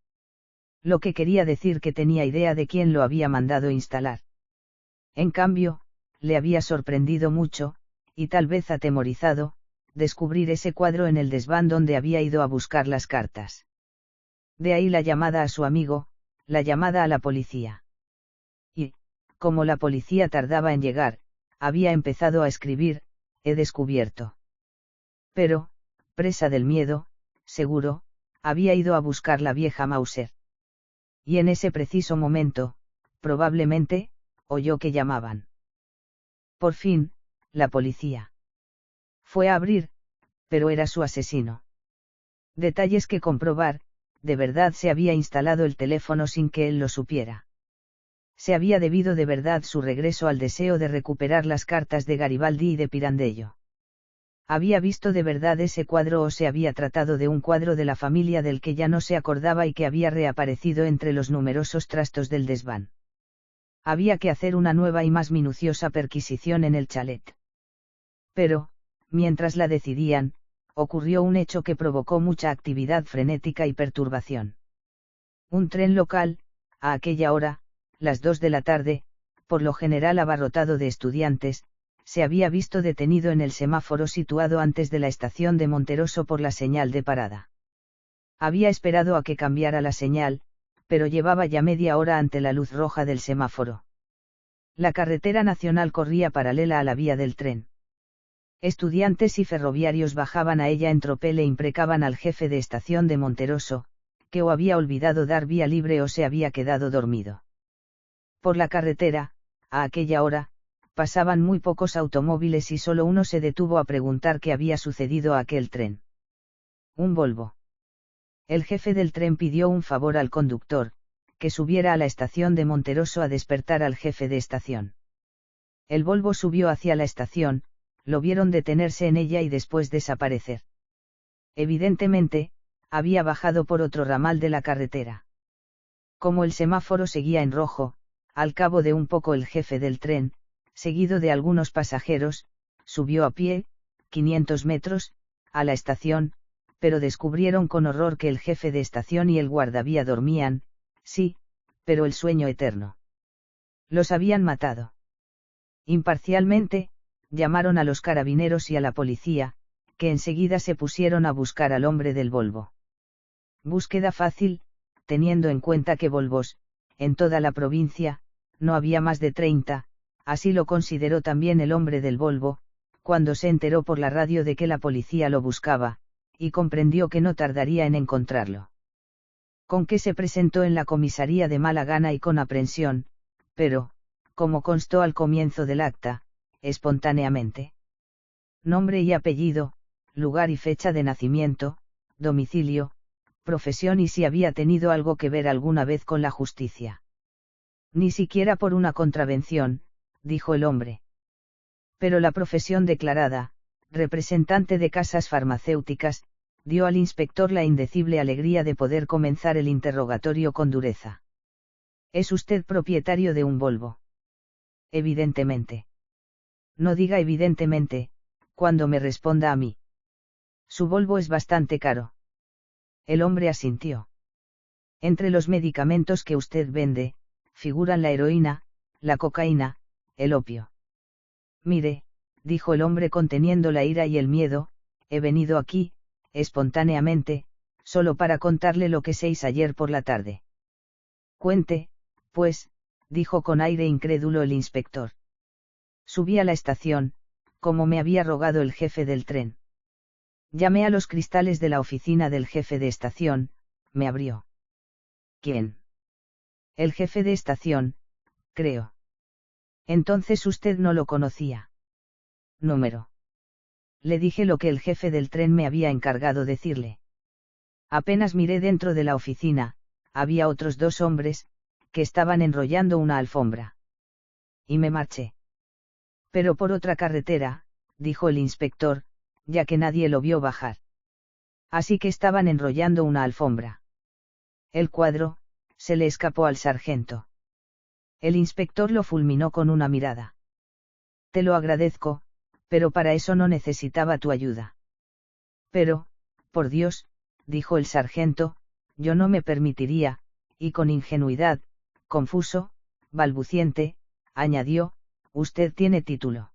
Lo que quería decir que tenía idea de quién lo había mandado instalar. En cambio, le había sorprendido mucho, y tal vez atemorizado, descubrir ese cuadro en el desván donde había ido a buscar las cartas. De ahí la llamada a su amigo, la llamada a la policía. Y, como la policía tardaba en llegar, había empezado a escribir, he descubierto. Pero, presa del miedo, seguro, había ido a buscar la vieja Mauser. Y en ese preciso momento, probablemente, oyó que llamaban. Por fin, la policía. Fue a abrir, pero era su asesino. Detalles que comprobar, de verdad se había instalado el teléfono sin que él lo supiera. Se había debido de verdad su regreso al deseo de recuperar las cartas de Garibaldi y de Pirandello. Había visto de verdad ese cuadro o se había tratado de un cuadro de la familia del que ya no se acordaba y que había reaparecido entre los numerosos trastos del desván. Había que hacer una nueva y más minuciosa perquisición en el chalet. Pero, mientras la decidían, ocurrió un hecho que provocó mucha actividad frenética y perturbación. Un tren local, a aquella hora, las 2 de la tarde, por lo general abarrotado de estudiantes, se había visto detenido en el semáforo situado antes de la estación de Monteroso por la señal de parada. Había esperado a que cambiara la señal, pero llevaba ya media hora ante la luz roja del semáforo. La carretera nacional corría paralela a la vía del tren. Estudiantes y ferroviarios bajaban a ella en tropel e imprecaban al jefe de estación de Monteroso, que o había olvidado dar vía libre o se había quedado dormido. Por la carretera, a aquella hora, pasaban muy pocos automóviles y solo uno se detuvo a preguntar qué había sucedido a aquel tren. Un Volvo. El jefe del tren pidió un favor al conductor, que subiera a la estación de Monteroso a despertar al jefe de estación. El Volvo subió hacia la estación, lo vieron detenerse en ella y después desaparecer. Evidentemente, había bajado por otro ramal de la carretera. Como el semáforo seguía en rojo, al cabo de un poco el jefe del tren, seguido de algunos pasajeros, subió a pie, 500 metros, a la estación, pero descubrieron con horror que el jefe de estación y el guardavía dormían, sí, pero el sueño eterno. Los habían matado. Imparcialmente, llamaron a los carabineros y a la policía, que enseguida se pusieron a buscar al hombre del Volvo. Búsqueda fácil, teniendo en cuenta que Volvos, en toda la provincia, no había más de 30, así lo consideró también el hombre del Volvo, cuando se enteró por la radio de que la policía lo buscaba, y comprendió que no tardaría en encontrarlo. Con que se presentó en la comisaría de mala gana y con aprensión, pero, como constó al comienzo del acta, espontáneamente. Nombre y apellido, lugar y fecha de nacimiento, domicilio, profesión y si había tenido algo que ver alguna vez con la justicia. Ni siquiera por una contravención, dijo el hombre. Pero la profesión declarada, representante de casas farmacéuticas, dio al inspector la indecible alegría de poder comenzar el interrogatorio con dureza. ¿Es usted propietario de un Volvo? Evidentemente. No diga evidentemente, cuando me responda a mí. Su Volvo es bastante caro. El hombre asintió. Entre los medicamentos que usted vende, figuran la heroína, la cocaína, el opio. Mire, dijo el hombre conteniendo la ira y el miedo, he venido aquí, espontáneamente, solo para contarle lo que se hizo ayer por la tarde. Cuente, pues, dijo con aire incrédulo el inspector. Subí a la estación, como me había rogado el jefe del tren. Llamé a los cristales de la oficina del jefe de estación, me abrió. ¿Quién? El jefe de estación, creo. Entonces usted no lo conocía. Número. Le dije lo que el jefe del tren me había encargado decirle. Apenas miré dentro de la oficina, había otros 2 hombres, que estaban enrollando una alfombra. Y me marché. Pero por otra carretera, dijo el inspector, ya que nadie lo vio bajar. Así que estaban enrollando una alfombra. El cuadro, se le escapó al sargento. El inspector lo fulminó con una mirada. Te lo agradezco, pero para eso no necesitaba tu ayuda. Pero, por Dios, dijo el sargento, yo no me permitiría, y con ingenuidad, confuso, balbuciente, añadió, usted tiene título.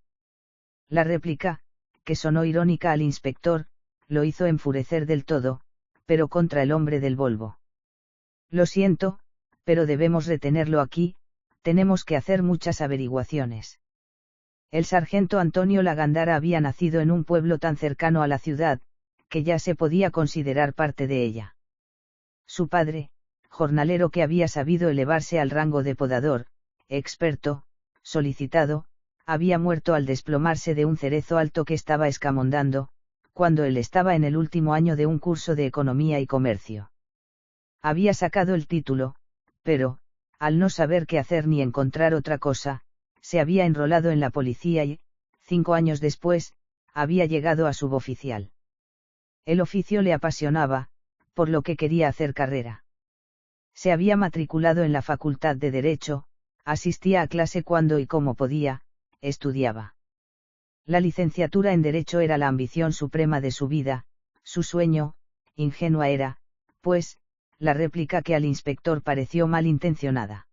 La réplica, que sonó irónica al inspector, lo hizo enfurecer del todo, pero contra el hombre del Volvo. Lo siento, pero debemos retenerlo aquí, tenemos que hacer muchas averiguaciones. El sargento Antonio Lagandara había nacido en un pueblo tan cercano a la ciudad, que ya se podía considerar parte de ella. Su padre, jornalero que había sabido elevarse al rango de podador, experto, solicitado, había muerto al desplomarse de un cerezo alto que estaba escamondando, cuando él estaba en el último año de un curso de economía y comercio. Había sacado el título, pero, al no saber qué hacer ni encontrar otra cosa, se había enrolado en la policía y, 5 años después, había llegado a suboficial. El oficio le apasionaba, por lo que quería hacer carrera. Se había matriculado en la Facultad de Derecho, asistía a clase cuando y como podía, estudiaba. La licenciatura en Derecho era la ambición suprema de su vida, su sueño, ingenua era, pues, la réplica que al inspector pareció malintencionada.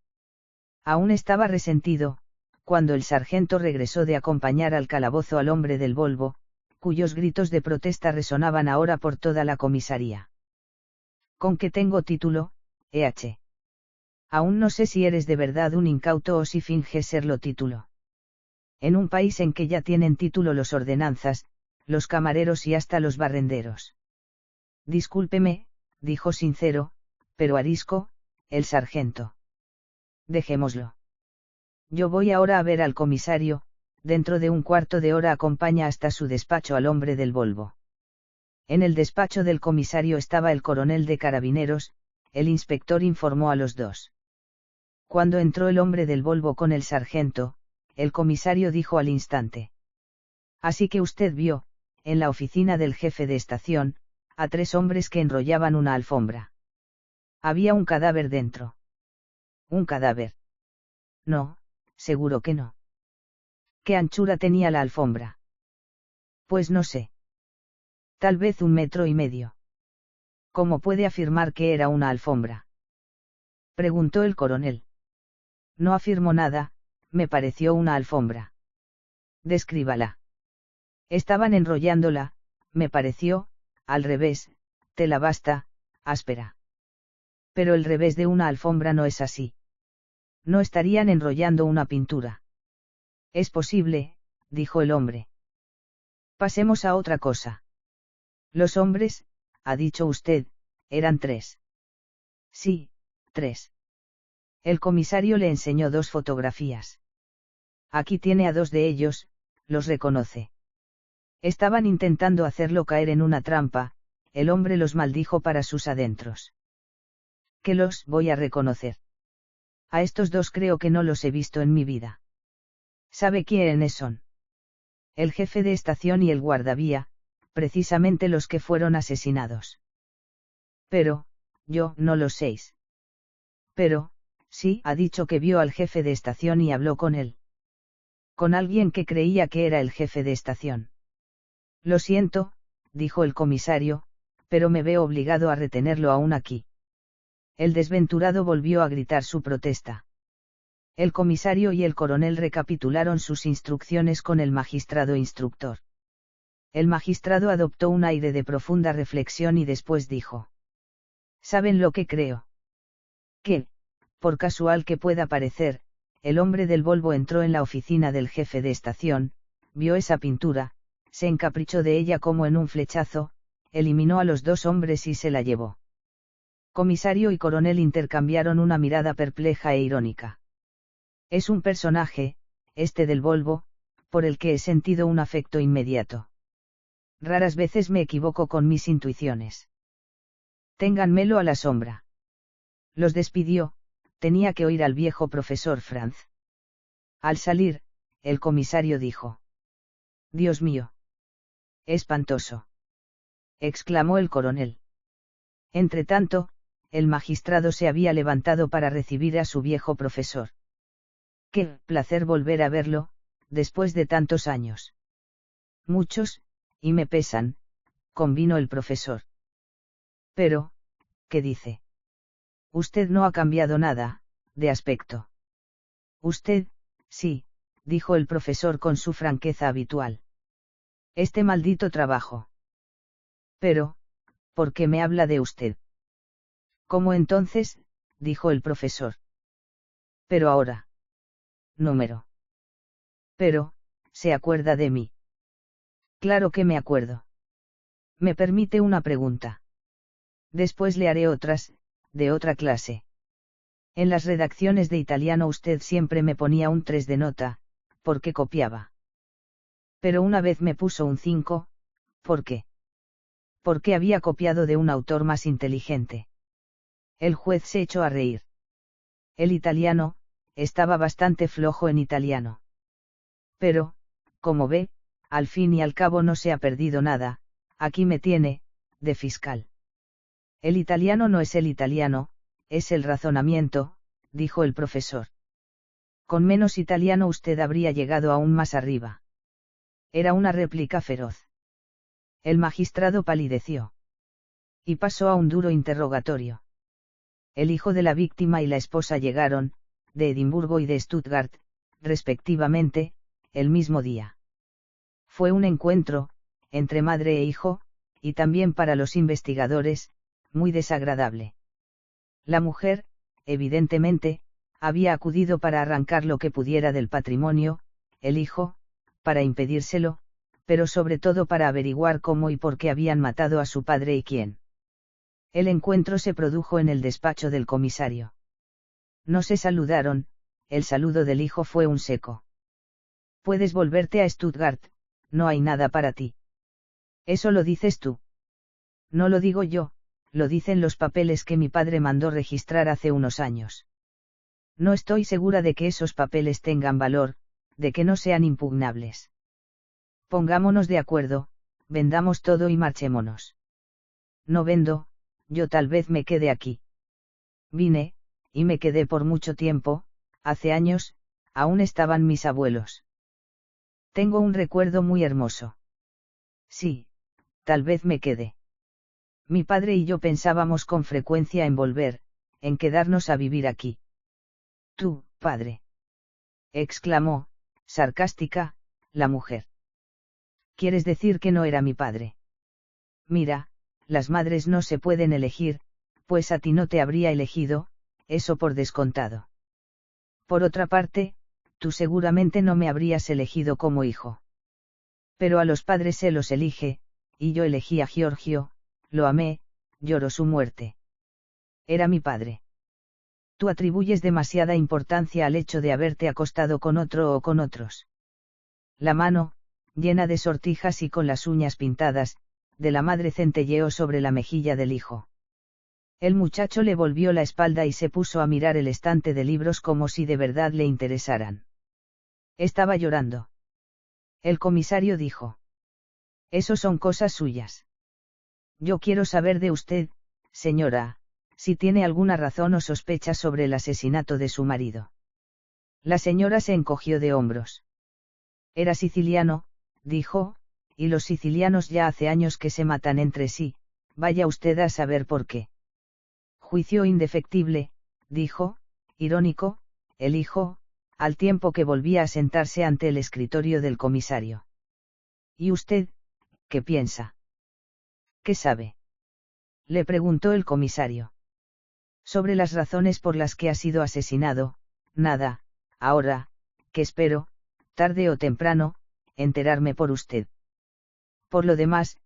Aún estaba resentido, cuando el sargento regresó de acompañar al calabozo al hombre del Volvo, cuyos gritos de protesta resonaban ahora por toda la comisaría. ¿Con qué tengo título, EH? Aún no sé si eres de verdad un incauto o si finges serlo título. En un país en que ya tienen título los ordenanzas, los camareros y hasta los barrenderos. Discúlpeme, dijo sincero, pero arisco, el sargento. Dejémoslo. Yo voy ahora a ver al comisario, dentro de un cuarto de hora acompaña hasta su despacho al hombre del Volvo. En el despacho del comisario estaba el coronel de carabineros, el inspector informó a los 2. Cuando entró el hombre del Volvo con el sargento, el comisario dijo al instante. Así que usted vio, en la oficina del jefe de estación, a 3 hombres que enrollaban una alfombra. Había un cadáver dentro. ¿Un cadáver? No, seguro que no. ¿Qué anchura tenía la alfombra? Pues no sé. Tal vez 1,5 metros. ¿Cómo puede afirmar que era una alfombra? Preguntó el coronel. No afirmo nada, me pareció una alfombra. Descríbala. Estaban enrollándola, me pareció, al revés, tela basta, áspera. Pero el revés de una alfombra no es así. No estarían enrollando una pintura. Es posible, dijo el hombre. Pasemos a otra cosa. Los hombres, ha dicho usted, eran 3. Sí, 3. El comisario le enseñó 2 fotografías. Aquí tiene a 2 de ellos, los reconoce. Estaban intentando hacerlo caer en una trampa, el hombre los maldijo para sus adentros. ¿Que los voy a reconocer? A estos 2 creo que no los he visto en mi vida. ¿Sabe quiénes son? El jefe de estación y el guardavía, precisamente los que fueron asesinados. Pero, yo no los sé. Pero, sí, ha dicho que vio al jefe de estación y habló con él. Con alguien que creía que era el jefe de estación. Lo siento, dijo el comisario, pero me veo obligado a retenerlo aún aquí. El desventurado volvió a gritar su protesta. El comisario y el coronel recapitularon sus instrucciones con el magistrado instructor. El magistrado adoptó un aire de profunda reflexión y después dijo: ¿Saben lo que creo? Que, por casual que pueda parecer, el hombre del Volvo entró en la oficina del jefe de estación, vio esa pintura, se encaprichó de ella como en un flechazo, eliminó a los 2 hombres y se la llevó. Comisario y coronel intercambiaron una mirada perpleja e irónica. Es un personaje, este del Volvo, por el que he sentido un afecto inmediato. Raras veces me equivoco con mis intuiciones. Ténganmelo a la sombra. Los despidió, tenía que oír al viejo profesor Franz. Al salir, el comisario dijo: Dios mío. Espantoso. Exclamó el coronel. Entretanto, el magistrado se había levantado para recibir a su viejo profesor. Qué placer volver a verlo, después de tantos años. Muchos, y me pesan, convino el profesor. Pero, ¿qué dice? Usted no ha cambiado nada, de aspecto. Usted, sí, dijo el profesor con su franqueza habitual. Este maldito trabajo. Pero, ¿por qué me habla de usted? ¿Cómo entonces? Dijo el profesor. Pero ahora. Número. Pero, ¿se acuerda de mí? Claro que me acuerdo. ¿Me permite una pregunta? Después le haré otras, de otra clase. En las redacciones de italiano usted siempre me ponía un 3 de nota, porque copiaba. Pero una vez me puso un 5, ¿por qué? Porque había copiado de un autor más inteligente. El juez se echó a reír. El italiano, estaba bastante flojo en italiano. Pero, como ve, al fin y al cabo no se ha perdido nada, aquí me tiene, de fiscal. El italiano no es el italiano, es el razonamiento, dijo el profesor. Con menos italiano usted habría llegado aún más arriba. Era una réplica feroz. El magistrado palideció. Y pasó a un duro interrogatorio. El hijo de la víctima y la esposa llegaron, de Edimburgo y de Stuttgart, respectivamente, el mismo día. Fue un encuentro, entre madre e hijo, y también para los investigadores, muy desagradable. La mujer, evidentemente, había acudido para arrancar lo que pudiera del patrimonio, el hijo, para impedírselo, pero sobre todo para averiguar cómo y por qué habían matado a su padre y quién. El encuentro se produjo en el despacho del comisario. No se saludaron, el saludo del hijo fue un seco. Puedes volverte a Stuttgart, no hay nada para ti. Eso lo dices tú. No lo digo yo, lo dicen los papeles que mi padre mandó registrar hace unos años. No estoy segura de que esos papeles tengan valor, de que no sean impugnables. Pongámonos de acuerdo, vendamos todo y marchémonos. No vendo, yo tal vez me quede aquí. Vine, y me quedé por mucho tiempo, hace años, aún estaban mis abuelos. Tengo un recuerdo muy hermoso. Sí, tal vez me quede. Mi padre y yo pensábamos con frecuencia en volver, en quedarnos a vivir aquí. Tú, padre. exclamó, sarcástica, la mujer. ¿Quieres decir que no era mi padre? Mira, las madres no se pueden elegir, pues a ti no te habría elegido, eso por descontado. Por otra parte, tú seguramente no me habrías elegido como hijo. Pero a los padres se los elige, y yo elegí a Giorgio, lo amé, lloró su muerte. Era mi padre. Tú atribuyes demasiada importancia al hecho de haberte acostado con otro o con otros. La mano, llena de sortijas y con las uñas pintadas, de la madre centelleó sobre la mejilla del hijo. El muchacho le volvió la espalda y se puso a mirar el estante de libros como si de verdad le interesaran. Estaba llorando. El comisario dijo. Eso son cosas suyas. Yo quiero saber de usted, señora, si tiene alguna razón o sospecha sobre el asesinato de su marido. La señora se encogió de hombros. Era siciliano, dijo, y los sicilianos ya hace años que se matan entre sí, vaya usted a saber por qué. Juicio indefectible, dijo, irónico, el hijo, al tiempo que volvía a sentarse ante el escritorio del comisario. ¿Y usted, qué piensa? ¿Qué sabe? Le preguntó el comisario. Sobre las razones por las que ha sido asesinado, nada, ahora, que espero, tarde o temprano, enterarme por usted. Por lo demás,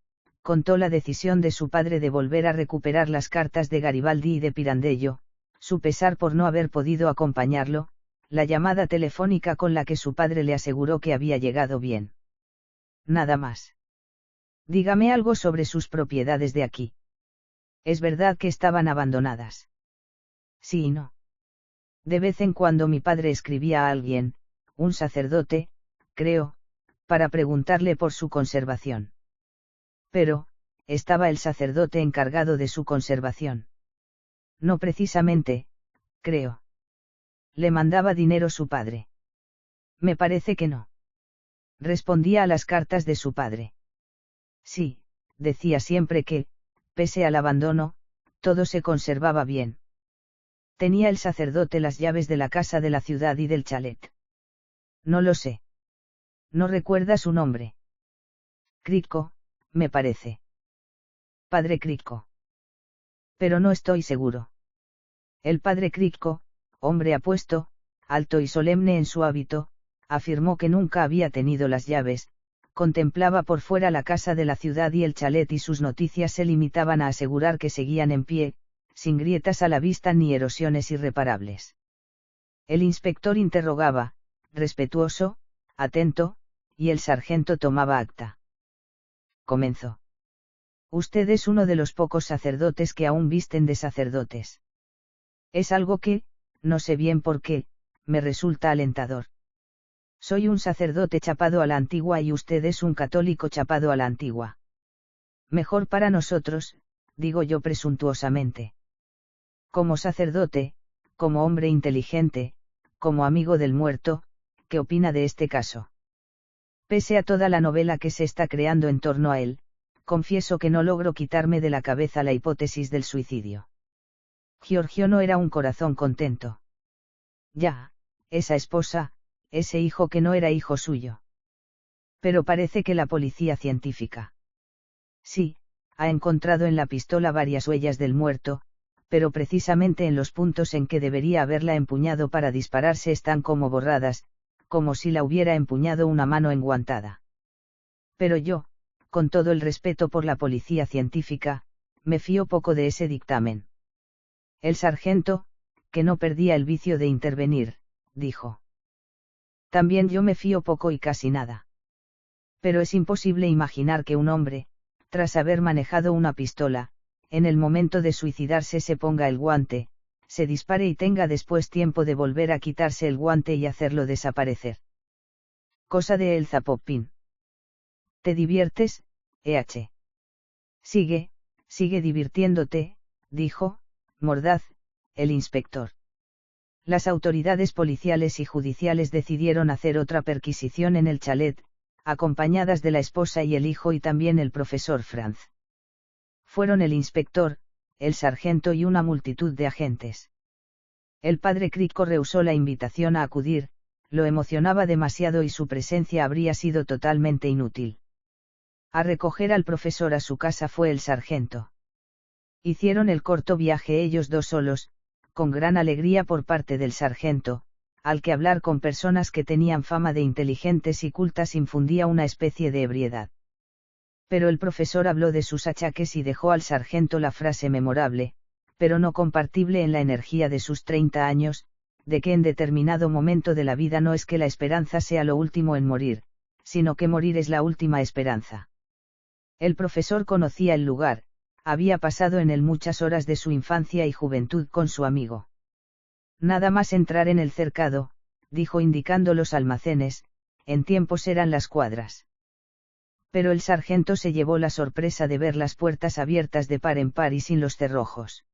contó la decisión de su padre de volver a recuperar las cartas de Garibaldi y de Pirandello, su pesar por no haber podido acompañarlo, la llamada telefónica con la que su padre le aseguró que había llegado bien. Nada más. Dígame algo sobre sus propiedades de aquí. ¿Es verdad que estaban abandonadas? Sí y no. De vez en cuando mi padre escribía a alguien, un sacerdote, creo, para preguntarle por su conservación. Pero, ¿estaba el sacerdote encargado de su conservación? No precisamente, creo. ¿Le mandaba dinero su padre? Me parece que no. Respondía a las cartas de su padre. Sí, decía siempre que, pese al abandono, todo se conservaba bien. ¿Tenía el sacerdote las llaves de la casa de la ciudad y del chalet? No lo sé. ¿No recuerda su nombre? Kricko, me parece. Padre Kricko. Pero no estoy seguro. El padre Kricko, hombre apuesto, alto y solemne en su hábito, afirmó que nunca había tenido las llaves, contemplaba por fuera la casa de la ciudad y el chalet y sus noticias se limitaban a asegurar que seguían en pie, sin grietas a la vista ni erosiones irreparables. El inspector interrogaba, respetuoso, atento, y el sargento tomaba acta. Comenzó. Usted es uno de los pocos sacerdotes que aún visten de sacerdotes. Es algo que, no sé bien por qué, me resulta alentador. Soy un sacerdote chapado a la antigua y usted es un católico chapado a la antigua. Mejor para nosotros, digo yo presuntuosamente. Como sacerdote, como hombre inteligente, como amigo del muerto, ¿qué opina de este caso? Pese a toda la novela que se está creando en torno a él, confieso que no logro quitarme de la cabeza la hipótesis del suicidio. Giorgio no era un corazón contento. Ya, esa esposa, ese hijo que no era hijo suyo. Pero parece que la policía científica. Sí, ha encontrado en la pistola varias huellas del muerto, pero precisamente en los puntos en que debería haberla empuñado para dispararse están como borradas, como si la hubiera empuñado una mano enguantada. Pero yo, con todo el respeto por la policía científica, me fío poco de ese dictamen. El sargento, que no perdía el vicio de intervenir, dijo. También yo me fío poco y casi nada. Pero es imposible imaginar que un hombre, tras haber manejado una pistola, en el momento de suicidarse se ponga el guante, se dispare y tenga después tiempo de volver a quitarse el guante y hacerlo desaparecer. Cosa de El Zapopín. ¿Te diviertes, EH? Sigue divirtiéndote, dijo, mordaz, el inspector. Las autoridades policiales y judiciales decidieron hacer otra perquisición en el chalet, acompañadas de la esposa y el hijo y también el profesor Franz. Fueron el inspector, el sargento y una multitud de agentes. El padre Kricko rehusó la invitación a acudir, lo emocionaba demasiado y su presencia habría sido totalmente inútil. A recoger al profesor a su casa fue el sargento. Hicieron el corto viaje ellos dos solos, con gran alegría por parte del sargento, al que hablar con personas que tenían fama de inteligentes y cultas infundía una especie de ebriedad. Pero el profesor habló de sus achaques y dejó al sargento la frase memorable, pero no compartible en la energía de sus 30 años, de que en determinado momento de la vida no es que la esperanza sea lo último en morir, sino que morir es la última esperanza. El profesor conocía el lugar, había pasado en él muchas horas de su infancia y juventud con su amigo. Nada más entrar en el cercado, dijo indicando los almacenes, en tiempos eran las cuadras. Pero el sargento se llevó la sorpresa de ver las puertas abiertas de par en par y sin los cerrojos.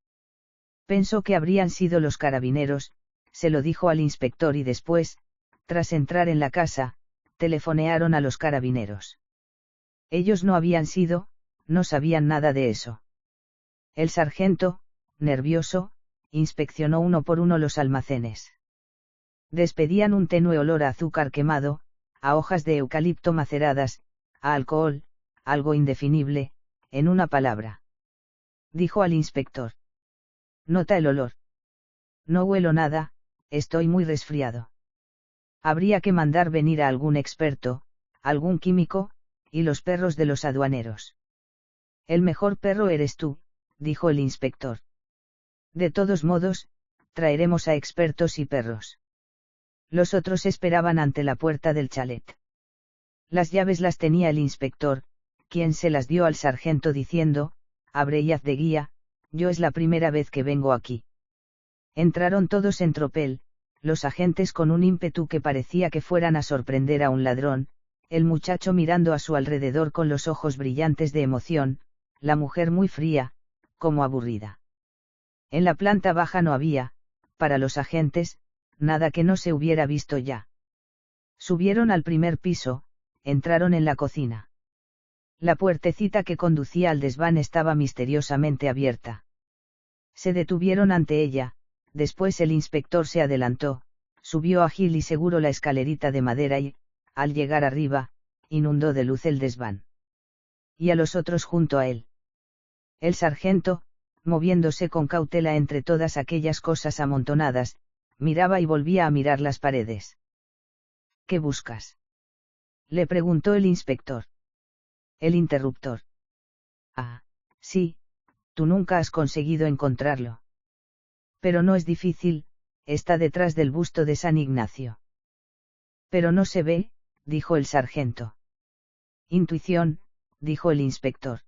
Pensó que habrían sido los carabineros, se lo dijo al inspector y después, tras entrar en la casa, telefonearon a los carabineros. Ellos no habían sido, no sabían nada de eso. El sargento, nervioso, inspeccionó uno por uno los almacenes. Despedían un tenue olor a azúcar quemado, a hojas de eucalipto maceradas, a alcohol, algo indefinible, en una palabra. Dijo al inspector. Nota el olor. No huelo nada, estoy muy resfriado. Habría que mandar venir a algún experto, algún químico, y los perros de los aduaneros. El mejor perro eres tú, dijo el inspector. De todos modos, traeremos a expertos y perros. Los otros esperaban ante la puerta del chalet. Las llaves las tenía el inspector, quien se las dio al sargento diciendo, abre y haz de guía, yo es la primera vez que vengo aquí. Entraron todos en tropel, los agentes con un ímpetu que parecía que fueran a sorprender a un ladrón, el muchacho mirando a su alrededor con los ojos brillantes de emoción, la mujer muy fría, como aburrida. En la planta baja no había, para los agentes, nada que no se hubiera visto ya. Subieron al primer piso, entraron en la cocina. La puertecita que conducía al desván estaba misteriosamente abierta. Se detuvieron ante ella, después el inspector se adelantó, subió ágil y seguro la escalerita de madera y, al llegar arriba, inundó de luz el desván. Y a los otros junto a él. El sargento, moviéndose con cautela entre todas aquellas cosas amontonadas, miraba y volvía a mirar las paredes. ¿Qué buscas?, le preguntó el inspector. El interruptor. Ah, sí, tú nunca has conseguido encontrarlo. Pero no es difícil, está detrás del busto de San Ignacio. Pero no se ve, dijo el sargento. Intuición, dijo el inspector.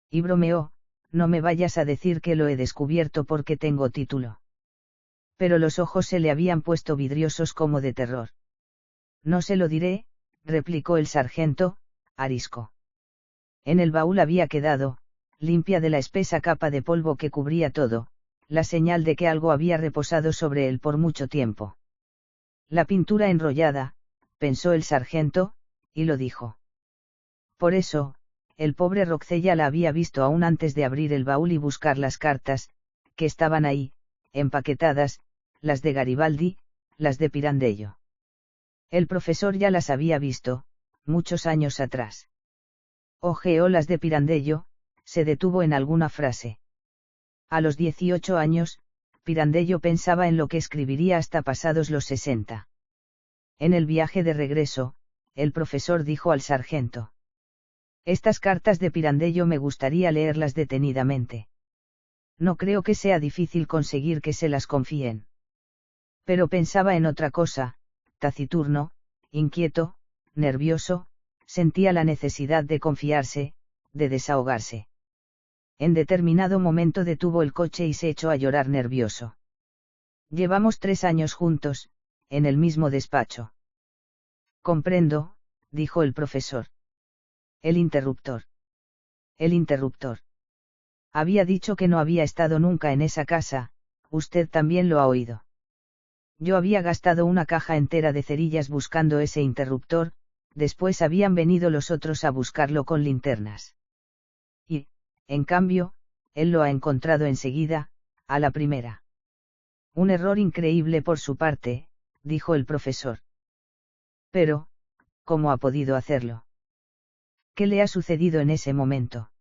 Y bromeó, no me vayas a decir que lo he descubierto porque tengo título. Pero los ojos se le habían puesto vidriosos como de terror. No se lo diré, replicó el sargento, arisco. En el baúl había quedado, limpia de la espesa capa de polvo que cubría todo, la señal de que algo había reposado sobre él por mucho tiempo. La pintura enrollada, pensó el sargento, y lo dijo. Por eso, el pobre Roccella la había visto aún antes de abrir el baúl y buscar las cartas, que estaban ahí, empaquetadas, las de Garibaldi, las de Pirandello. El profesor ya las había visto, muchos años atrás. Ojeó las de Pirandello, se detuvo en alguna frase. A los 18 años, Pirandello pensaba en lo que escribiría hasta pasados los 60. En el viaje de regreso, el profesor dijo al sargento. Estas cartas de Pirandello me gustaría leerlas detenidamente. No creo que sea difícil conseguir que se las confíen. Pero pensaba en otra cosa, taciturno, inquieto, nervioso, sentía la necesidad de confiarse, de desahogarse. En determinado momento detuvo el coche y se echó a llorar nervioso. Llevamos 3 años juntos, en el mismo despacho. Comprendo, dijo el profesor. El interruptor. El interruptor. Había dicho que no había estado nunca en esa casa, usted también lo ha oído. Yo había gastado una caja entera de cerillas buscando ese interruptor, después habían venido los otros a buscarlo con linternas. Y, en cambio, él lo ha encontrado enseguida, a la primera. Un error increíble por su parte, dijo el profesor. Pero, ¿cómo ha podido hacerlo? ¿Qué le ha sucedido en ese momento?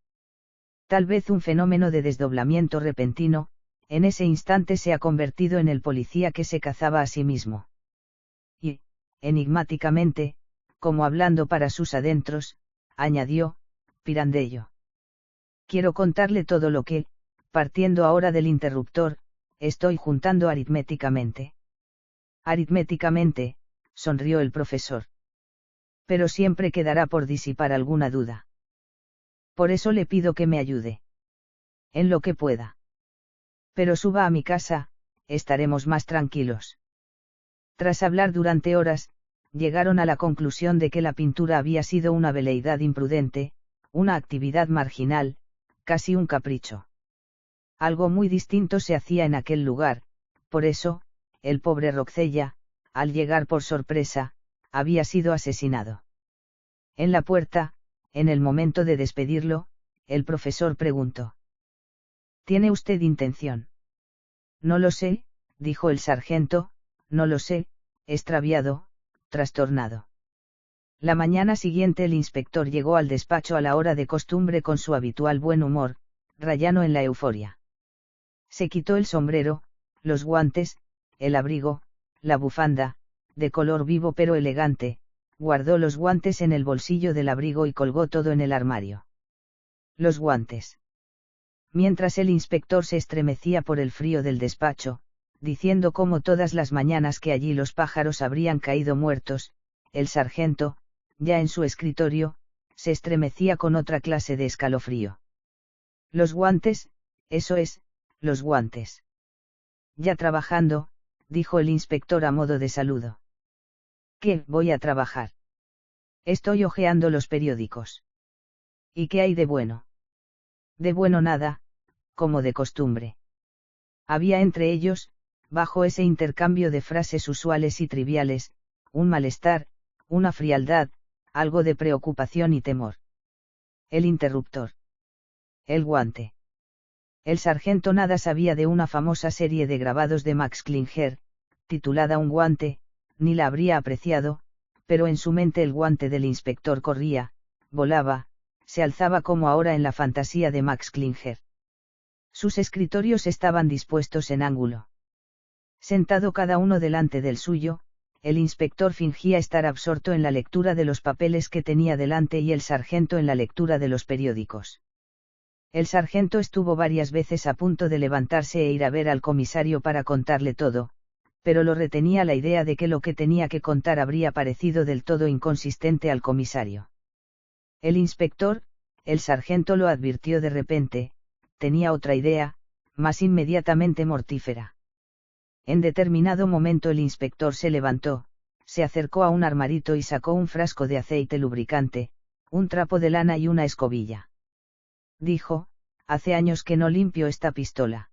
Tal vez un fenómeno de desdoblamiento repentino, en ese instante se ha convertido en el policía que se cazaba a sí mismo. Y, enigmáticamente, como hablando para sus adentros, añadió, Pirandello. Quiero contarle todo lo que, partiendo ahora del interruptor, estoy juntando aritméticamente. Aritméticamente, sonrió el profesor. Pero siempre quedará por disipar alguna duda. Por eso le pido que me ayude. En lo que pueda. Pero suba a mi casa, estaremos más tranquilos. Tras hablar durante horas, llegaron a la conclusión de que la pintura había sido una veleidad imprudente, una actividad marginal, casi un capricho. Algo muy distinto se hacía en aquel lugar, por eso, el pobre Roccella, al llegar por sorpresa, había sido asesinado. En la puerta, en el momento de despedirlo, el profesor preguntó. ¿Tiene usted intención? No lo sé, dijo el sargento, no lo sé, extraviado, trastornado. La mañana siguiente el inspector llegó al despacho a la hora de costumbre con su habitual buen humor, rayano en la euforia. Se quitó el sombrero, los guantes, el abrigo, la bufanda, de color vivo pero elegante, guardó los guantes en el bolsillo del abrigo y colgó todo en el armario. Los guantes. Mientras el inspector se estremecía por el frío del despacho, diciendo cómo todas las mañanas que allí los pájaros habrían caído muertos, el sargento, ya en su escritorio, se estremecía con otra clase de escalofrío. Los guantes, eso es, los guantes. Ya trabajando, dijo el inspector a modo de saludo. ¿Qué voy a trabajar? Estoy hojeando los periódicos. ¿Y qué hay de bueno? De bueno nada, como de costumbre. Había entre ellos, bajo ese intercambio de frases usuales y triviales, un malestar, una frialdad, algo de preocupación y temor. El interruptor. El guante. El sargento nada sabía de una famosa serie de grabados de Max Klinger, titulada Un guante, ni la habría apreciado, pero en su mente el guante del inspector corría, volaba, se alzaba como ahora en la fantasía de Max Klinger. Sus escritorios estaban dispuestos en ángulo. Sentado cada uno delante del suyo, el inspector fingía estar absorto en la lectura de los papeles que tenía delante y el sargento en la lectura de los periódicos. El sargento estuvo varias veces a punto de levantarse e ir a ver al comisario para contarle todo, pero lo retenía la idea de que lo que tenía que contar habría parecido del todo inconsistente al comisario. El inspector, el sargento lo advirtió de repente, tenía otra idea, más inmediatamente mortífera. En determinado momento el inspector se levantó, se acercó a un armarito y sacó un frasco de aceite lubricante, un trapo de lana y una escobilla. Dijo, hace años que no limpio esta pistola.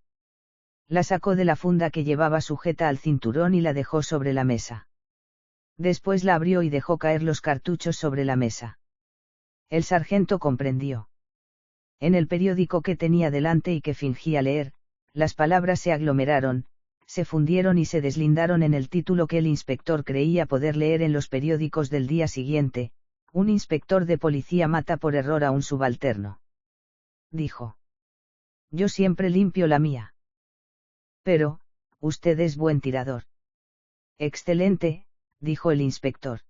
La sacó de la funda que llevaba sujeta al cinturón y la dejó sobre la mesa. Después la abrió y dejó caer los cartuchos sobre la mesa. El sargento comprendió. En el periódico que tenía delante y que fingía leer, las palabras se aglomeraron, se fundieron y se deslindaron en el título que el inspector creía poder leer en los periódicos del día siguiente: un inspector de policía mata por error a un subalterno. Dijo. Yo siempre limpio la mía. Pero, usted es buen tirador. Excelente, dijo el inspector.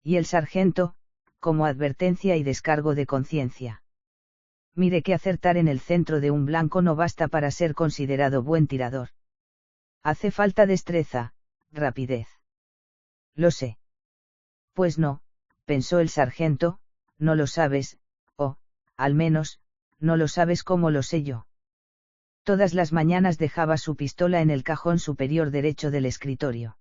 Y el sargento, como advertencia y descargo de conciencia. Mire que acertar en el centro de un blanco no basta para ser considerado buen tirador. Hace falta destreza, rapidez. Lo sé. Pues no, pensó el sargento, no lo sabes, o, al menos, no lo sabes como lo sé yo. Todas las mañanas dejaba su pistola en el cajón superior derecho del escritorio.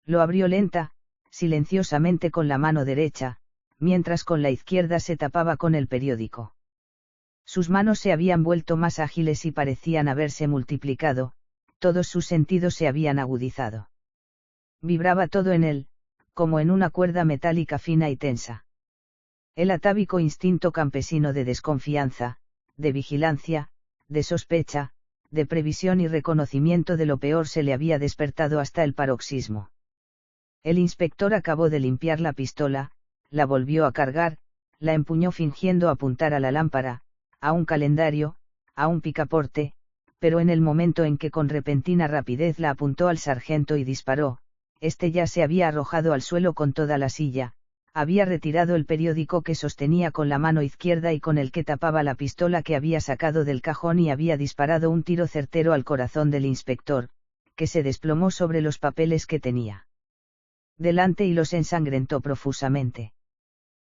Lo abrió lenta, silenciosamente con la mano derecha, mientras con la izquierda se tapaba con el periódico. Sus manos se habían vuelto más ágiles y parecían haberse multiplicado, todos sus sentidos se habían agudizado. Vibraba todo en él, como en una cuerda metálica fina y tensa. El atávico instinto campesino de desconfianza, de vigilancia, de sospecha, de previsión y reconocimiento de lo peor se le había despertado hasta el paroxismo. El inspector acabó de limpiar la pistola, la volvió a cargar, la empuñó fingiendo apuntar a la lámpara, a un calendario, a un picaporte, pero en el momento en que con repentina rapidez la apuntó al sargento y disparó, este ya se había arrojado al suelo con toda la silla, había retirado el periódico que sostenía con la mano izquierda y con el que tapaba la pistola que había sacado del cajón y había disparado un tiro certero al corazón del inspector, que se desplomó sobre los papeles que tenía delante y los ensangrentó profusamente.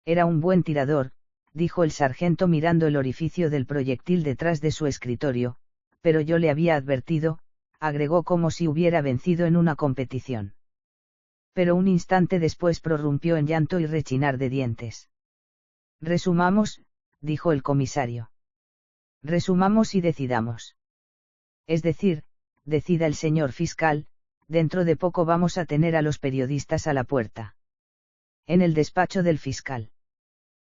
Era un buen tirador, dijo el sargento mirando el orificio del proyectil detrás de su escritorio, pero yo le había advertido, agregó como si hubiera vencido en una competición. Pero un instante después prorrumpió en llanto y rechinar de dientes. Resumamos, dijo el comisario. Resumamos y decidamos. Es decir, decida el señor fiscal, dentro de poco vamos a tener a los periodistas a la puerta. En el despacho del fiscal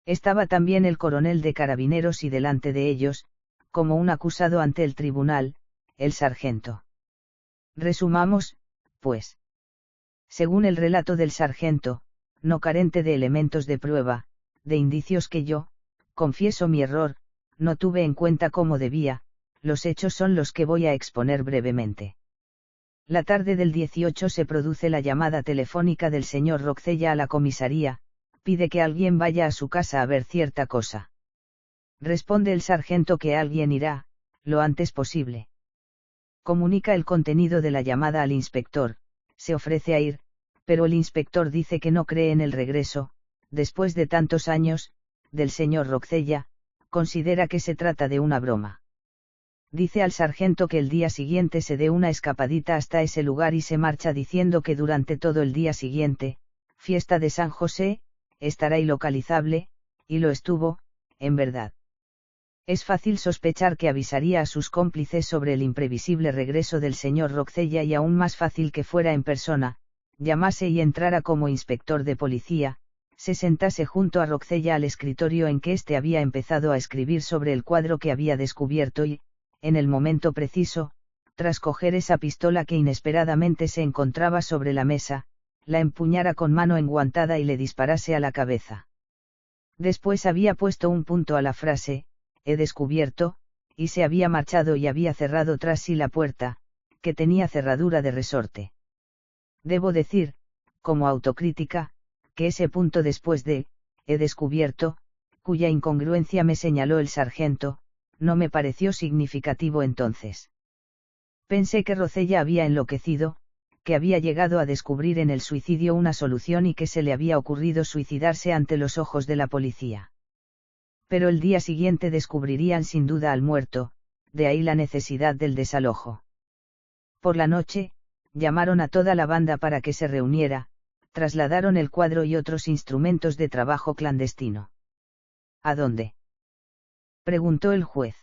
estaba también el coronel de carabineros y delante de ellos, como un acusado ante el tribunal, el sargento. Resumamos, pues. Según el relato del sargento, no carente de elementos de prueba, de indicios que yo, confieso mi error, no tuve en cuenta como debía, los hechos son los que voy a exponer brevemente. La tarde del 18 se produce la llamada telefónica del señor Roccella a la comisaría, pide que alguien vaya a su casa a ver cierta cosa. Responde el sargento que alguien irá, lo antes posible. Comunica el contenido de la llamada al inspector, se ofrece a ir, pero el inspector dice que no cree en el regreso, después de tantos años, del señor Roccella, considera que se trata de una broma. Dice al sargento que el día siguiente se dé una escapadita hasta ese lugar y se marcha diciendo que durante todo el día siguiente, fiesta de San José, estará ilocalizable, y lo estuvo, en verdad. Es fácil sospechar que avisaría a sus cómplices sobre el imprevisible regreso del señor Roccella y aún más fácil que fuera en persona, llamase y entrara como inspector de policía, se sentase junto a Roccella al escritorio en que éste había empezado a escribir sobre el cuadro que había descubierto y, en el momento preciso, tras coger esa pistola que inesperadamente se encontraba sobre la mesa, la empuñara con mano enguantada y le disparase a la cabeza. Después había puesto un punto a la frase, he descubierto, y se había marchado y había cerrado tras sí la puerta, que tenía cerradura de resorte. Debo decir, como autocrítica, que ese punto después de, he descubierto, cuya incongruencia me señaló el sargento, no me pareció significativo entonces. Pensé que Roccella había enloquecido, que había llegado a descubrir en el suicidio una solución y que se le había ocurrido suicidarse ante los ojos de la policía. Pero el día siguiente descubrirían sin duda al muerto, de ahí la necesidad del desalojo. Por la noche, llamaron a toda la banda para que se reuniera, trasladaron el cuadro y otros instrumentos de trabajo clandestino. ¿A dónde?, preguntó el juez.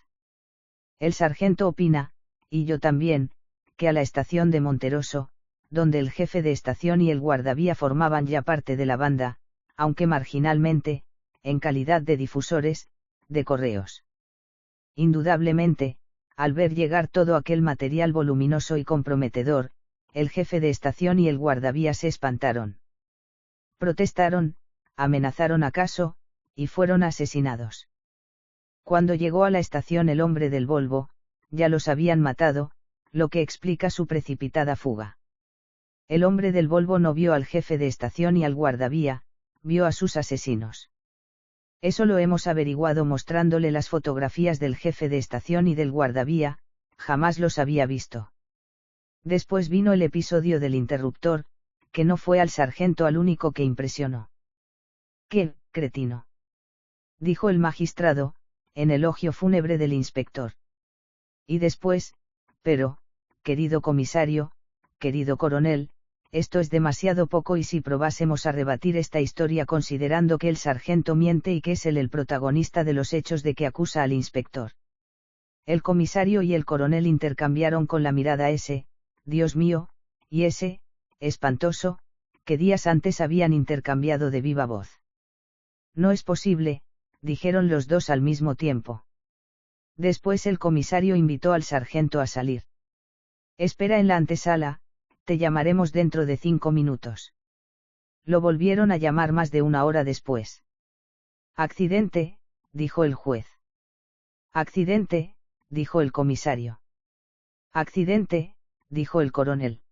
El sargento opina, y yo también, que a la estación de Monteroso, donde el jefe de estación y el guardavía formaban ya parte de la banda, aunque marginalmente, en calidad de difusores, de correos. Indudablemente, al ver llegar todo aquel material voluminoso y comprometedor, el jefe de estación y el guardavía se espantaron. Protestaron, amenazaron acaso, y fueron asesinados. Cuando llegó a la estación el hombre del Volvo, ya los habían matado, lo que explica su precipitada fuga. El hombre del Volvo no vio al jefe de estación y al guardavía, vio a sus asesinos. Eso lo hemos averiguado mostrándole las fotografías del jefe de estación y del guardavía, jamás los había visto. Después vino el episodio del interruptor, que no fue al sargento al único que impresionó. ¡Qué cretino!, dijo el magistrado, en elogio fúnebre del inspector. Y después, pero, querido comisario, querido coronel, esto es demasiado poco y si probásemos a rebatir esta historia considerando que el sargento miente y que es él el protagonista de los hechos de que acusa al inspector. El comisario y el coronel intercambiaron con la mirada ese, Dios mío, y ese, espantoso, que días antes habían intercambiado de viva voz. No es posible, dijeron los dos al mismo tiempo. Después el comisario invitó al sargento a salir. Espera en la antesala, te llamaremos dentro de 5 minutos. Lo volvieron a llamar más de 1 hora después. Accidente, dijo el juez. Accidente, dijo el comisario. Accidente, dijo el coronel.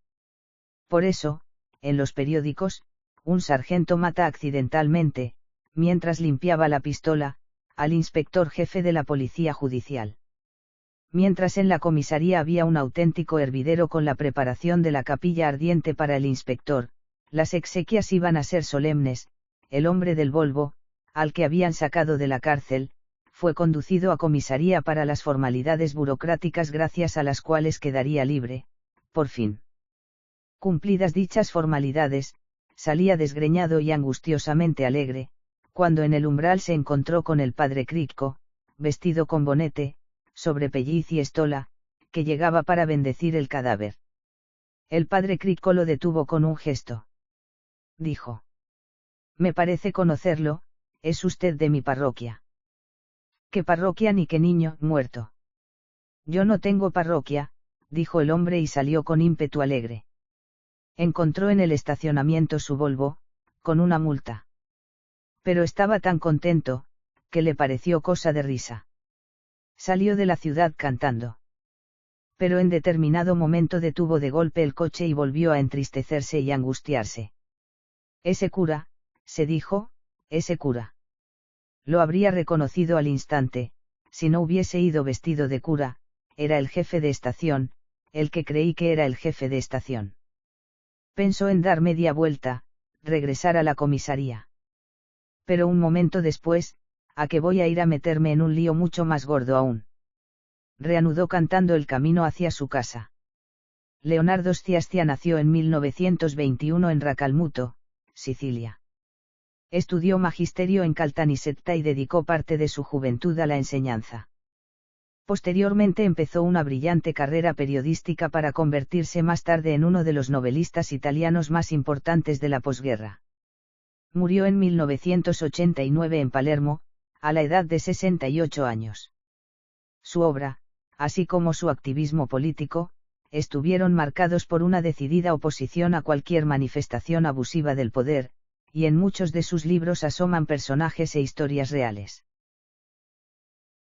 Por eso, en los periódicos, un sargento mata accidentalmente, mientras limpiaba la pistola, al inspector jefe de la policía judicial. Mientras en la comisaría había un auténtico hervidero con la preparación de la capilla ardiente para el inspector, las exequias iban a ser solemnes, el hombre del Volvo, al que habían sacado de la cárcel, fue conducido a comisaría para las formalidades burocráticas gracias a las cuales quedaría libre, por fin. Cumplidas dichas formalidades, salía desgreñado y angustiosamente alegre, cuando en el umbral se encontró con el padre Kricko, vestido con bonete, sobrepelliz y estola, que llegaba para bendecir el cadáver. El padre Kricko lo detuvo con un gesto. Dijo. Me parece conocerlo, es usted de mi parroquia. ¿Qué parroquia ni qué niño muerto? Yo no tengo parroquia, dijo el hombre y salió con ímpetu alegre. Encontró en el estacionamiento su Volvo, con una multa. Pero estaba tan contento, que le pareció cosa de risa. Salió de la ciudad cantando. Pero en determinado momento detuvo de golpe el coche y volvió a entristecerse y angustiarse. Ese cura, se dijo, ese cura. Lo habría reconocido al instante, si no hubiese ido vestido de cura, era el jefe de estación, el que creí que era el jefe de estación. Pensó en dar media vuelta, regresar a la comisaría. Pero un momento después, ¿a qué voy a ir a meterme en un lío mucho más gordo aún? Reanudó cantando el camino hacia su casa. Leonardo Sciascia nació en 1921 en Racalmuto, Sicilia. Estudió magisterio en Caltanissetta y dedicó parte de su juventud a la enseñanza. Posteriormente empezó una brillante carrera periodística para convertirse más tarde en uno de los novelistas italianos más importantes de la posguerra. Murió en 1989 en Palermo, a la edad de 68 años. Su obra, así como su activismo político, estuvieron marcados por una decidida oposición a cualquier manifestación abusiva del poder, y en muchos de sus libros asoman personajes e historias reales.